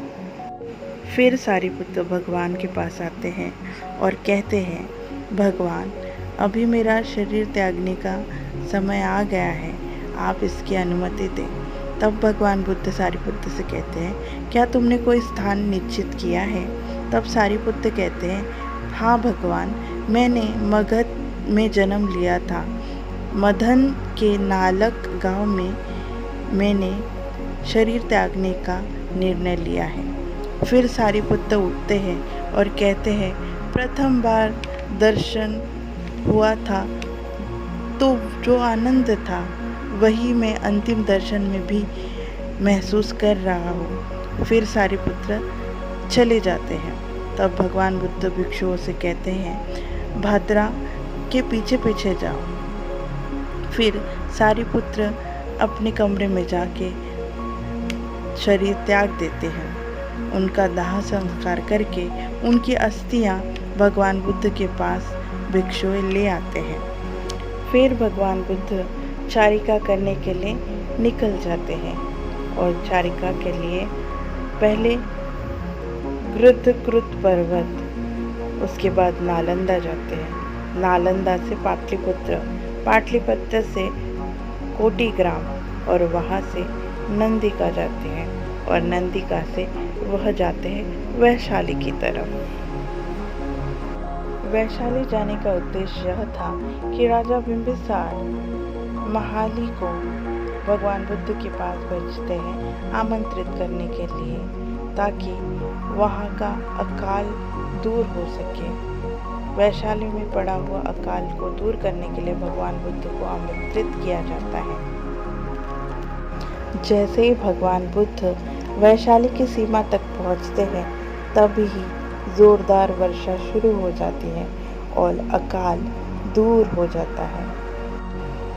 फिर सारिपुत्र भगवान के पास आते हैं और कहते हैं, भगवान, अभी मेरा शरीर त्यागने का समय आ गया है। आप इसकी अनुमति दें। तब भगवान बुद्ध सारिपुत्र से कहते हैं, क्या तुमने कोई स्थान निश्चित किया है? तब सारिपुत्र कहते हैं, हाँ भगवान, मैंने मगध में जन्म लिया था। मधन के नालक गांव में मैंने शरीर त्यागने का निर्णय लिया है। फिर सारिपुत्र उठते हैं और कहते हैं, प्रथम बार दर्शन हुआ था तो जो आनंद था वही मैं अंतिम दर्शन में भी महसूस कर रहा हूँ। फिर सारिपुत्र चले जाते हैं। तब भगवान बुद्ध भिक्षुओं से कहते हैं, भाद्रा के पीछे पीछे जाओ। फिर सारिपुत्र अपने कमरे में जाके शरीर त्याग देते हैं। उनका दाह संस्कार करके उनकी अस्थियां भगवान बुद्ध के पास भिक्षु ले आते हैं। फिर भगवान बुद्ध चारिका करने के लिए निकल जाते हैं और चारिका के लिए पहले गृद्धकृत पर्वत, उसके बाद नालंदा जाते हैं। नालंदा से पाटलिपुत्र, पाटलिपुत्र से कोटिग्राम और वहाँ से नंदिका जाते हैं और नंदिका से वह जाते हैं वैशाली की तरफ। वैशाली जाने का उद्देश्य यह था कि राजा बिंबिसार महाली को भगवान बुद्ध के पास भेजते हैं आमंत्रित करने के लिए, ताकि वहाँ का अकाल दूर हो सके। वैशाली में पड़ा हुआ अकाल को दूर करने के लिए भगवान बुद्ध को आमंत्रित किया जाता है। जैसे ही भगवान बुद्ध वैशाली की सीमा तक पहुँचते हैं, तभी जोरदार वर्षा शुरू हो जाती है और अकाल दूर हो जाता है।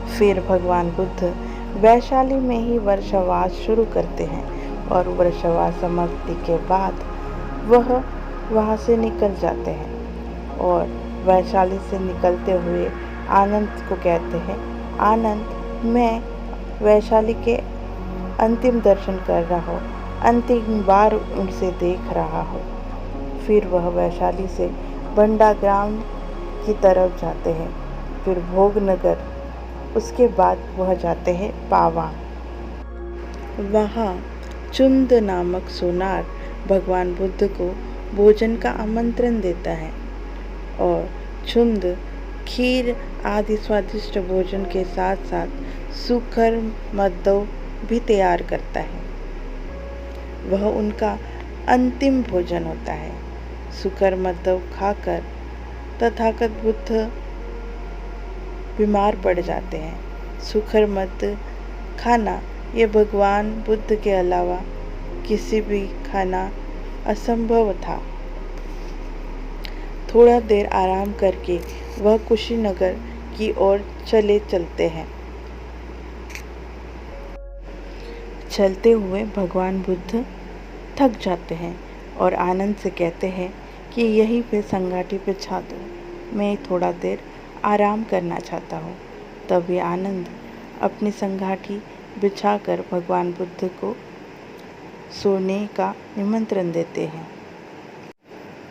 फिर भगवान बुद्ध वैशाली में ही वर्षावास शुरू करते हैं और वर्षावास समाप्ति के बाद वह वहाँ से निकल जाते हैं और वैशाली से निकलते हुए आनंद को कहते हैं, आनंद, मैं वैशाली के अंतिम दर्शन कर रहा हूँ अंतिम बार उनसे देख रहा हो। फिर वह वैशाली से बंडा ग्राम की तरफ जाते हैं, फिर भोगनगर, उसके बाद वह जाते हैं पावा। वहाँ चुंद नामक सोनार भगवान बुद्ध को भोजन का आमंत्रण देता है और चुंद खीर आदि स्वादिष्ट भोजन के साथ साथ सुखर मद्दव भी तैयार करता है। वह उनका अंतिम भोजन होता है। सुखर मद्दव खाकर तथागत बुद्ध बीमार पड़ जाते हैं। सुखर मद्द खाना ये भगवान बुद्ध के अलावा किसी भी खाना असंभव था। थोड़ा देर आराम करके वह कुशीनगर की ओर चलते हैं। चलते हुए भगवान बुद्ध थक जाते हैं और आनंद से कहते हैं कि यहीं पे संगाटी बिछा दो, मैं थोड़ा देर आराम करना चाहता हूँ। तभी आनंद अपनी संगाटी बिछाकर भगवान बुद्ध को सोने का निमंत्रण देते हैं।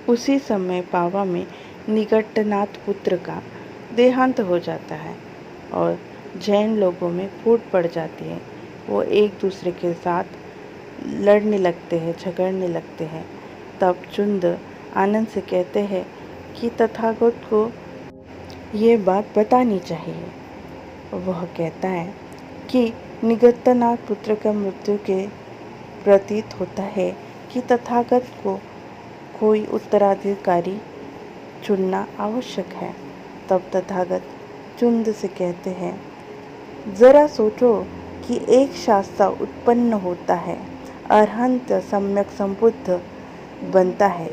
उसी समय पावा में निकटनाथ पुत्र का देहांत हो जाता है और जैन लोगों में फूट पड़ जाती है। वो एक दूसरे के साथ लड़ने लगते हैं, झगड़ने लगते हैं। तब चुंद आनंद से कहते हैं कि तथागत को ये बात बतानी चाहिए। वह कहता है कि निकटनाथ पुत्र का मृत्यु के प्रतीत होता है कि तथागत को कोई उत्तराधिकारी चुनना आवश्यक है। तब तथागत चुंद से कहते हैं, जरा सोचो कि एक शास्त्र उत्पन्न होता है, अरहंत सम्यक संबुद्ध बनता है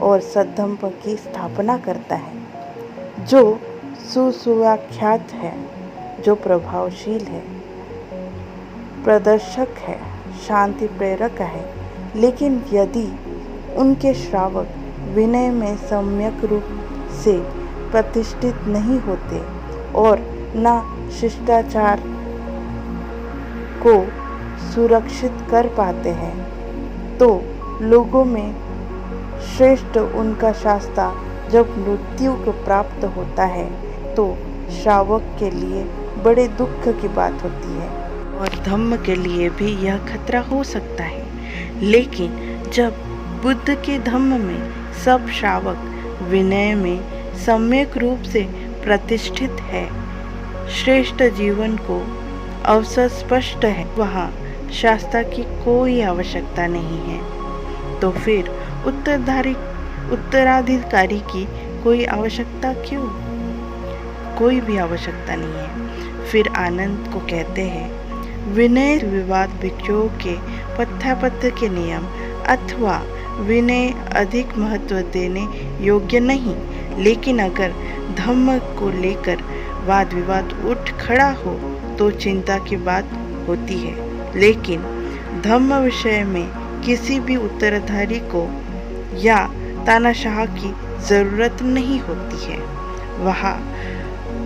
और सद्धम्म की स्थापना करता है, जो सुव्याख्यात है, जो प्रभावशील है, प्रदर्शक है, शांति प्रेरक है। लेकिन यदि उनके श्रावक विनय में सम्यक रूप से प्रतिष्ठित नहीं होते और न शिष्टाचार को सुरक्षित कर पाते हैं, तो लोगों में श्रेष्ठ उनका शास्त्र जब मृत्यु को प्राप्त होता है तो श्रावक के लिए बड़े दुख की बात होती है और धम्म के लिए भी यह खतरा हो सकता है। लेकिन जब बुद्ध के धम्म में सब श्रावक विनय में सम्यक रूप से प्रतिष्ठित है, श्रेष्ठ जीवन को अवसर स्पष्ट है, वहाँ शास्त्र की कोई आवश्यकता नहीं है, तो फिर उत्तराधिकारी की कोई आवश्यकता क्यों? कोई भी आवश्यकता नहीं है। फिर आनंद को कहते हैं, विनय विवाद भिक्षुओं के पथ्यापथ्य के नियम अथवा विनय अधिक महत्व देने योग्य नहीं, लेकिन अगर धम्म को लेकर वाद विवाद उठ खड़ा हो तो चिंता की बात होती है। लेकिन धम्म विषय में किसी भी उत्तराधिकारी को या तानाशाह की ज़रूरत नहीं होती है।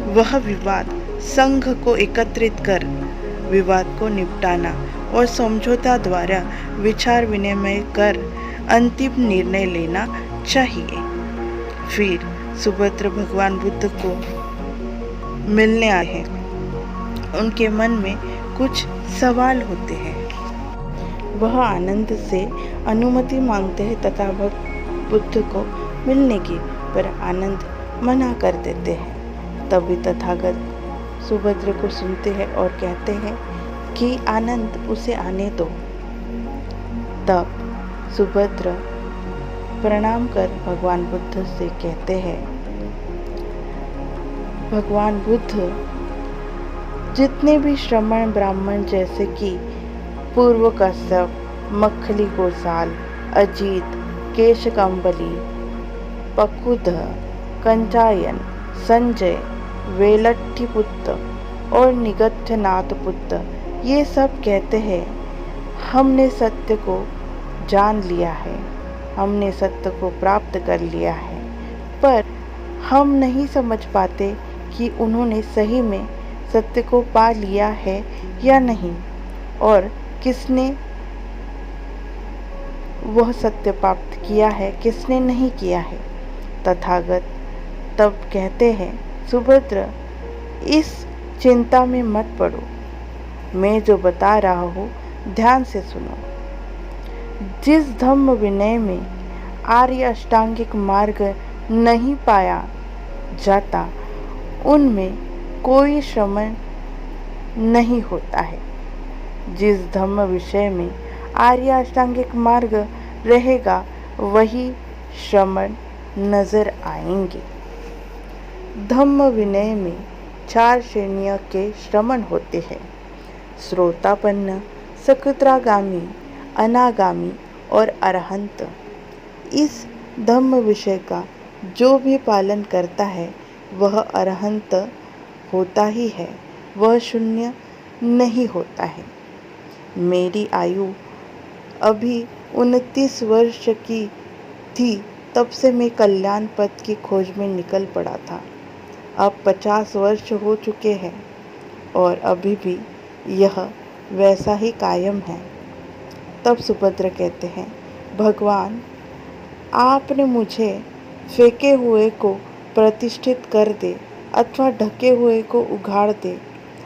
वह विवाद संघ को एकत्रित कर विवाद को निपटाना और समझौता द्वारा विचार विनिमय कर अंतिम निर्णय लेना चाहिए। फिर सुभद्रा भगवान बुद्ध को मिलने आए हैं। उनके मन में कुछ सवाल होते हैं। वह आनंद से अनुमति मांगते हैं तथा बुद्ध को मिलने की, पर आनंद मना कर देते हैं। तभी तथागत सुभद्रा को सुनते हैं और कहते हैं कि आनंद उसे आने दो। तब सुभद्रा प्रणाम कर भगवान बुद्ध से कहते हैं, भगवान बुद्ध, जितने भी श्रमण ब्राह्मण जैसे कि पूर्व कश्यप, मखली गोसाल, अजीत, केशकम्बली, पकुध, कंचायन, संजय, वेलट्ठीपुत्र और निगट्ठनाथ पुत्र, ये सब कहते हैं, हमने सत्य को जान लिया है, हमने सत्य को प्राप्त कर लिया है, पर हम नहीं समझ पाते कि उन्होंने सही में सत्य को पा लिया है या नहीं, और किसने वह सत्य प्राप्त किया है, किसने नहीं किया है। तथागत तब कहते हैं, सुभद्र, इस चिंता में मत पड़ो, मैं जो बता रहा हूँ ध्यान से सुनो। जिस धम्म विनय में आर्य अष्टांगिक मार्ग नहीं पाया जाता, उनमें कोई श्रमण नहीं होता है। जिस धम्म विषय में आर्य अष्टांगिक मार्ग रहेगा, वही श्रमण नजर आएंगे। धम्म विनय में 4 श्रेणियों के श्रमण होते हैं: श्रोतापन्न, सकृत्रागामी, अनागामी और अरहंत। इस धम्म विषय का जो भी पालन करता है वह अरहंत होता ही है, वह शून्य नहीं होता है। मेरी आयु अभी 29 वर्ष की थी तब से मैं कल्याण पथ की खोज में निकल पड़ा था। अब 50 वर्ष हो चुके हैं और अभी भी यह वैसा ही कायम है। तब सुभद्र कहते हैं, भगवान, आपने मुझे फेंके हुए को प्रतिष्ठित कर दे, अथवा ढके हुए को उघाड़ दे,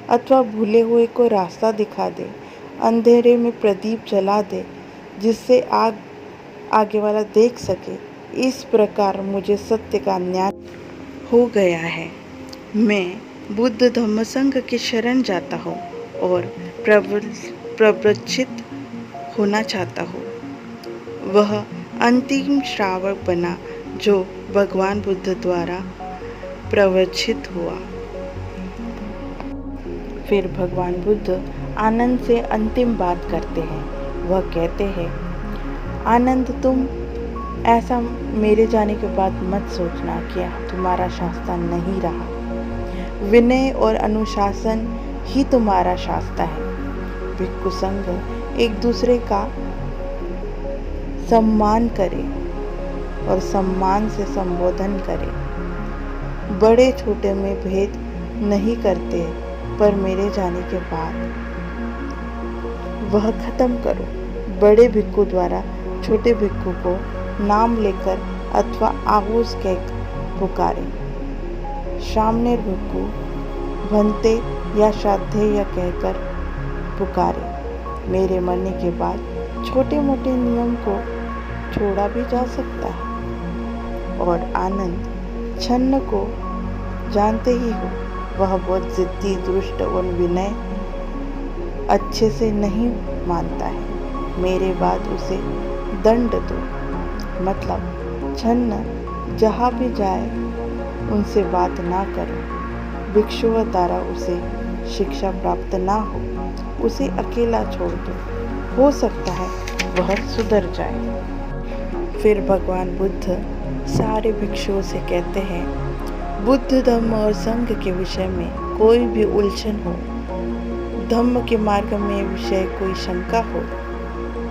अथवा भूले हुए को रास्ता दिखा दे, अंधेरे में प्रदीप जला दे, जिससे आगे वाला देख सके। इस प्रकार मुझे सत्य का ज्ञान हो गया है। मैं बुद्ध धम्म संघ की शरण जाता हूँ और प्रवृत्त होना चाहता हूँ। वह अंतिम श्रावक बना जो भगवान बुद्ध द्वारा प्रवचित हुआ। फिर भगवान बुद्ध आनंद से अंतिम बात करते हैं। वह कहते हैं, आनंद, तुम ऐसा मेरे जाने के बाद मत सोचना कि तुम्हारा शास्त्र नहीं रहा। विनय और अनुशासन ही तुम्हारा शास्त्र है। भिक्षु संघ एक दूसरे का सम्मान करे और सम्मान से संबोधन करे। बड़े छोटे में भेद नहीं करते, पर मेरे जाने के बाद वह खत्म करो। बड़े भिक्षु द्वारा छोटे भिक्षु को नाम लेकर अथवा आवाज कह पुकारे। सामने भिक्षु भंते या श्राद्धे या कहकर पुकारे। मेरे मरने के बाद छोटे मोटे नियम को छोड़ा भी जा सकता है। और आनंद छन्न को जानते ही हो, वह बहुत जिद्दी, दुष्ट और विनय अच्छे से नहीं मानता है। मेरे बाद उसे दंड दो, मतलब छन्न जहाँ भी जाए उनसे बात ना करो। भिक्षुओं द्वारा उसे शिक्षा प्राप्त ना हो, उसे अकेला छोड़ दो, हो सकता है वह सुधर जाए। फिर भगवान बुद्ध सारे भिक्षुओं से कहते हैं, बुद्ध धम्म और संघ के विषय में कोई भी उलझन हो, धम्म के मार्ग में विषय कोई शंका हो,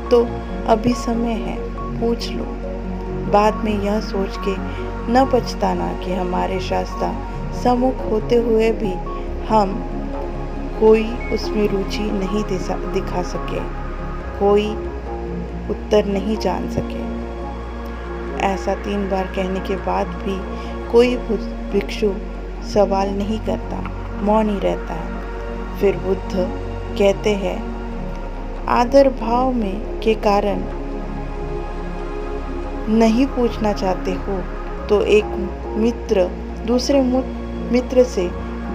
तो अभी समय है, पूछ लो। बाद में यह सोच के न पछताना कि हमारे शास्त्र सम्मुख होते हुए भी हम कोई उसमें रुचि नहीं दिखा सके, कोई उत्तर नहीं जान सके। ऐसा 3 बार कहने के बाद भी कोई भिक्षु सवाल नहीं करता, मौन ही रहता है। फिर बुद्ध कहते हैं, आदर भाव में के कारण नहीं पूछना चाहते हो तो एक मित्र दूसरे मित्र से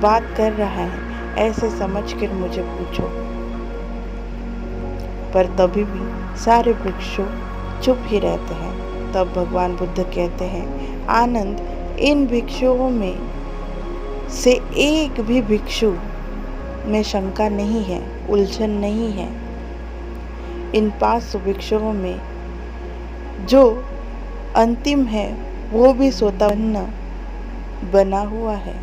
बात कर रहा है ऐसे समझकर मुझे पूछो। पर तभी भी सारे भिक्षु चुप ही रहते हैं। तब भगवान बुद्ध कहते हैं, आनंद, इन भिक्षुओं में से एक भी भिक्षु में शंका नहीं है, उलझन नहीं है। इन 500 भिक्षुओं में जो अंतिम है वो भी स्वतंत्र बना हुआ है।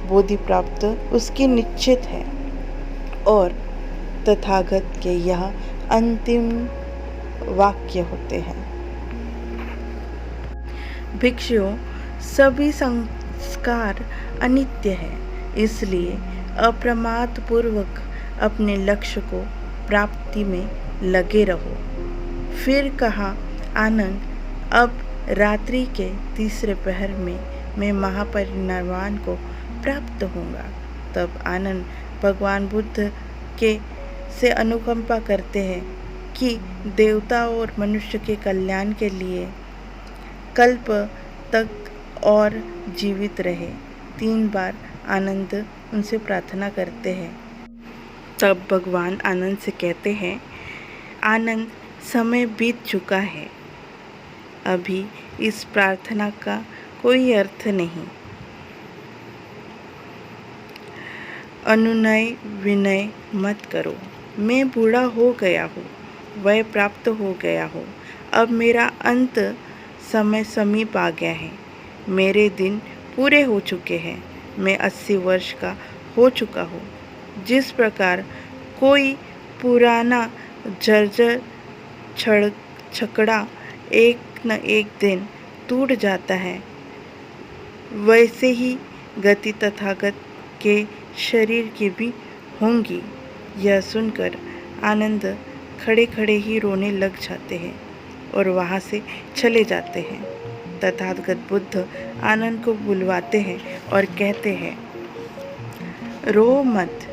बोधि प्राप्त उसकी निश्चित है और तथागत के यह अंतिम वाक्य होते हैं। भिक्षुओं, सभी संस्कार अनित्य है, इसलिए अप्रमाद पूर्वक अपने लक्ष्य को प्राप्ति में लगे रहो। फिर कहा, आनंद, अब रात्रि के तीसरे पहर में मैं महापरिनिर्वाण को प्राप्त होऊंगा। तब आनंद भगवान बुद्ध के से अनुकंपा करते हैं कि देवता और मनुष्य के कल्याण के लिए कल्प तक और जीवित रहे। 3 बार आनंद उनसे प्रार्थना करते हैं। तब भगवान आनंद से कहते हैं, आनंद, समय बीत चुका है, अभी इस प्रार्थना का कोई अर्थ नहीं। अनुनय विनय मत करो, मैं बूढ़ा हो गया हूँ, वय प्राप्त हो गया हूँ, अब मेरा अंत समय समीप आ गया है, मेरे दिन पूरे हो चुके हैं, मैं 80 वर्ष का हो चुका हूँ। जिस प्रकार कोई पुराना जर्जर छकड़ा एक न एक दिन टूट जाता है, वैसे ही गति तथागत के शरीर की भी होंगी। यह सुनकर आनंद खड़े खड़े ही रोने लग जाते हैं और वहाँ से चले जाते हैं। तथागत बुद्ध आनंद को बुलवाते हैं और कहते हैं, रो मत।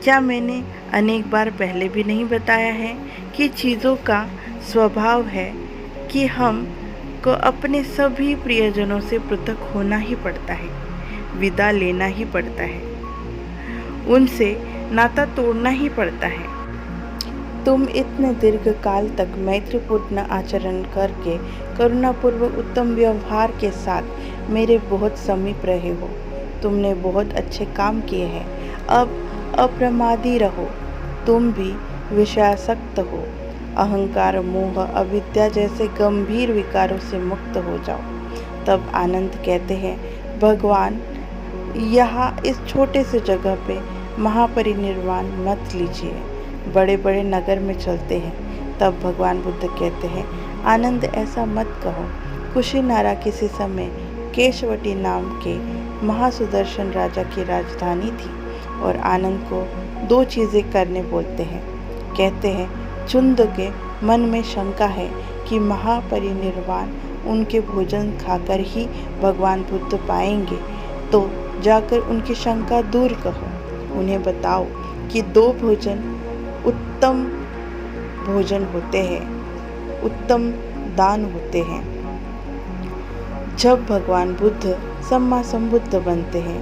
क्या मैंने अनेक बार पहले भी नहीं बताया है कि चीज़ों का स्वभाव है कि हम को अपने सभी प्रियजनों से पृथक होना ही पड़ता है, विदा लेना ही पड़ता है, उनसे नाता तोड़ना ही पड़ता है। तुम इतने दीर्घ काल तक मैत्रीपूर्ण आचरण करके करुणापूर्वक उत्तम व्यवहार के साथ मेरे बहुत समीप रहे हो। तुमने बहुत अच्छे काम किए हैं। अब अप्रमादी रहो। तुम भी विषयासक्त हो। अहंकार, मोह, अविद्या जैसे गंभीर विकारों से मुक्त हो जाओ। तब आनंद कहते हैं, भगवान, यहाँ इस छोटे से जगह पे महापरिनिर्वाण मत लीजिए, बड़े बड़े नगर में चलते हैं। तब भगवान बुद्ध कहते हैं, आनंद, ऐसा मत कहो। कुशीनारा किसी समय केशवटी नाम के महासुदर्शन राजा की राजधानी थी और आनंद को 2 चीज़ें करने बोलते हैं। कहते हैं, चुंद के मन में शंका है कि महापरिनिर्वाण उनके भोजन खाकर ही भगवान बुद्ध पाएंगे, तो जाकर उनकी शंका दूर करो। उन्हें बताओ कि 2 भोजन उत्तम भोजन होते हैं, उत्तम दान होते हैं। जब भगवान बुद्ध सम्मा संबुद्ध बनते हैं,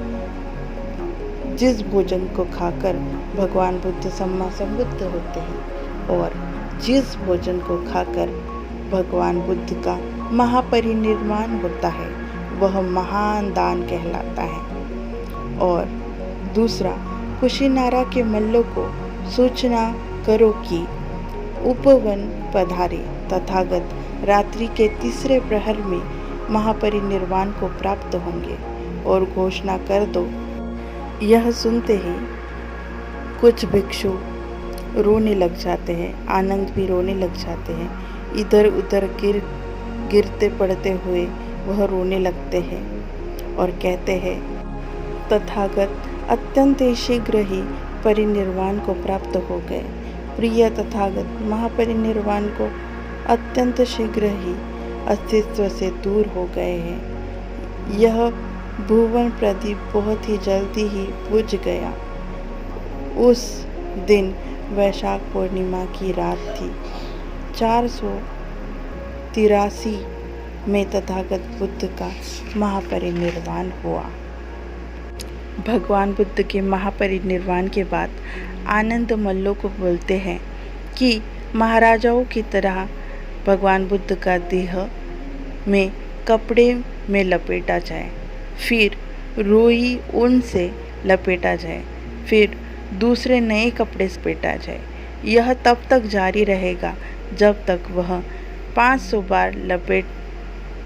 जिस भोजन को खाकर भगवान बुद्ध सम्मा संबुद्ध होते हैं और जिस भोजन को खाकर भगवान बुद्ध का महापरिनिर्वाण होता है, वह महान दान कहलाता है। और दूसरा, कुशीनारा के मल्लों को सूचना करो कि उपवन पधारे तथागत रात्रि के तीसरे प्रहर में महापरिनिर्वाण को प्राप्त होंगे और घोषणा कर दो। यह सुनते ही कुछ भिक्षु रोने लग जाते हैं, आनंद भी रोने लग जाते हैं। इधर उधर गिरते पड़ते हुए वह रोने लगते हैं और कहते हैं, तथागत अत्यंत शीघ्र ही परिनिर्वाण को प्राप्त हो गए। प्रिय तथागत महापरिनिर्वाण को अत्यंत शीघ्र ही अस्तित्व से दूर हो गए हैं। यह भुवन प्रदीप बहुत ही जल्दी ही बुझ गया। उस दिन वैशाख पूर्णिमा की रात थी। 483 में तथागत बुद्ध का महापरिनिर्वाण हुआ। भगवान बुद्ध के महापरिनिर्वाण के बाद आनंद मल्लों को बोलते हैं कि महाराजाओं की तरह भगवान बुद्ध का देह में कपड़े में लपेटा जाए, फिर रुई ऊन से लपेटा जाए, फिर दूसरे नए कपड़े से लपेटा जाए। यह तब तक जारी रहेगा जब तक वह 500 बार लपेट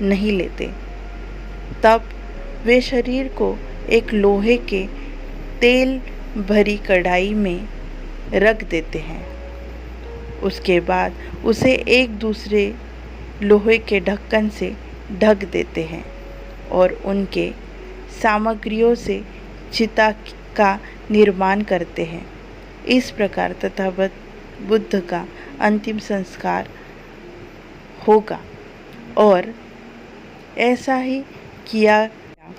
नहीं लेते। तब वे शरीर को एक लोहे के तेल भरी कढ़ाई में रख देते हैं। उसके बाद उसे एक दूसरे लोहे के ढक्कन से ढक देते हैं और उनके सामग्रियों से चिता का निर्माण करते हैं। इस प्रकार बुद्ध का अंतिम संस्कार होगा और ऐसा ही किया गया।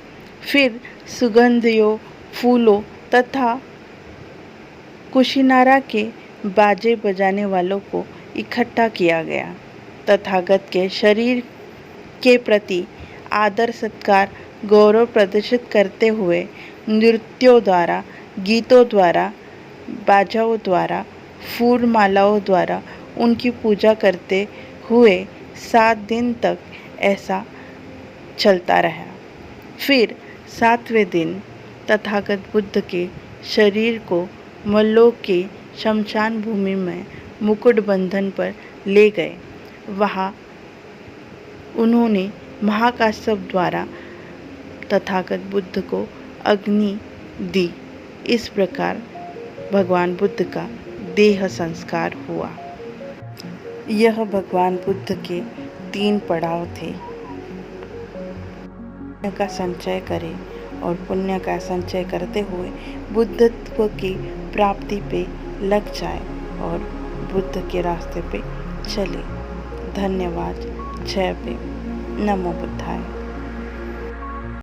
फिर सुगंधियों, फूलों तथा कुशिनारा के बाजे बजाने वालों को इकट्ठा किया गया। तथागत के शरीर के प्रति आदर सत्कार गौरव प्रदर्शित करते हुए नृत्यों द्वारा, गीतों द्वारा, बाजाओं द्वारा, फूल मालाओं द्वारा उनकी पूजा करते हुए 7 दिन तक ऐसा चलता रहा। फिर 7वें दिन तथागत बुद्ध के शरीर को मल्लों के शमशान भूमि में मुकुट बंधन पर ले गए। वहाँ उन्होंने महाकाश्यप द्वारा तथागत बुद्ध को अग्नि दी। इस प्रकार भगवान बुद्ध का देह संस्कार हुआ। यह भगवान बुद्ध के 3 पड़ाव थे। पुण्य का संचय करें और पुण्य का संचय करते हुए बुद्धत्व की प्राप्ति पे लग जाए और बुद्ध के रास्ते पे चले। धन्यवाद। जय भीम। नमो बुद्धाय।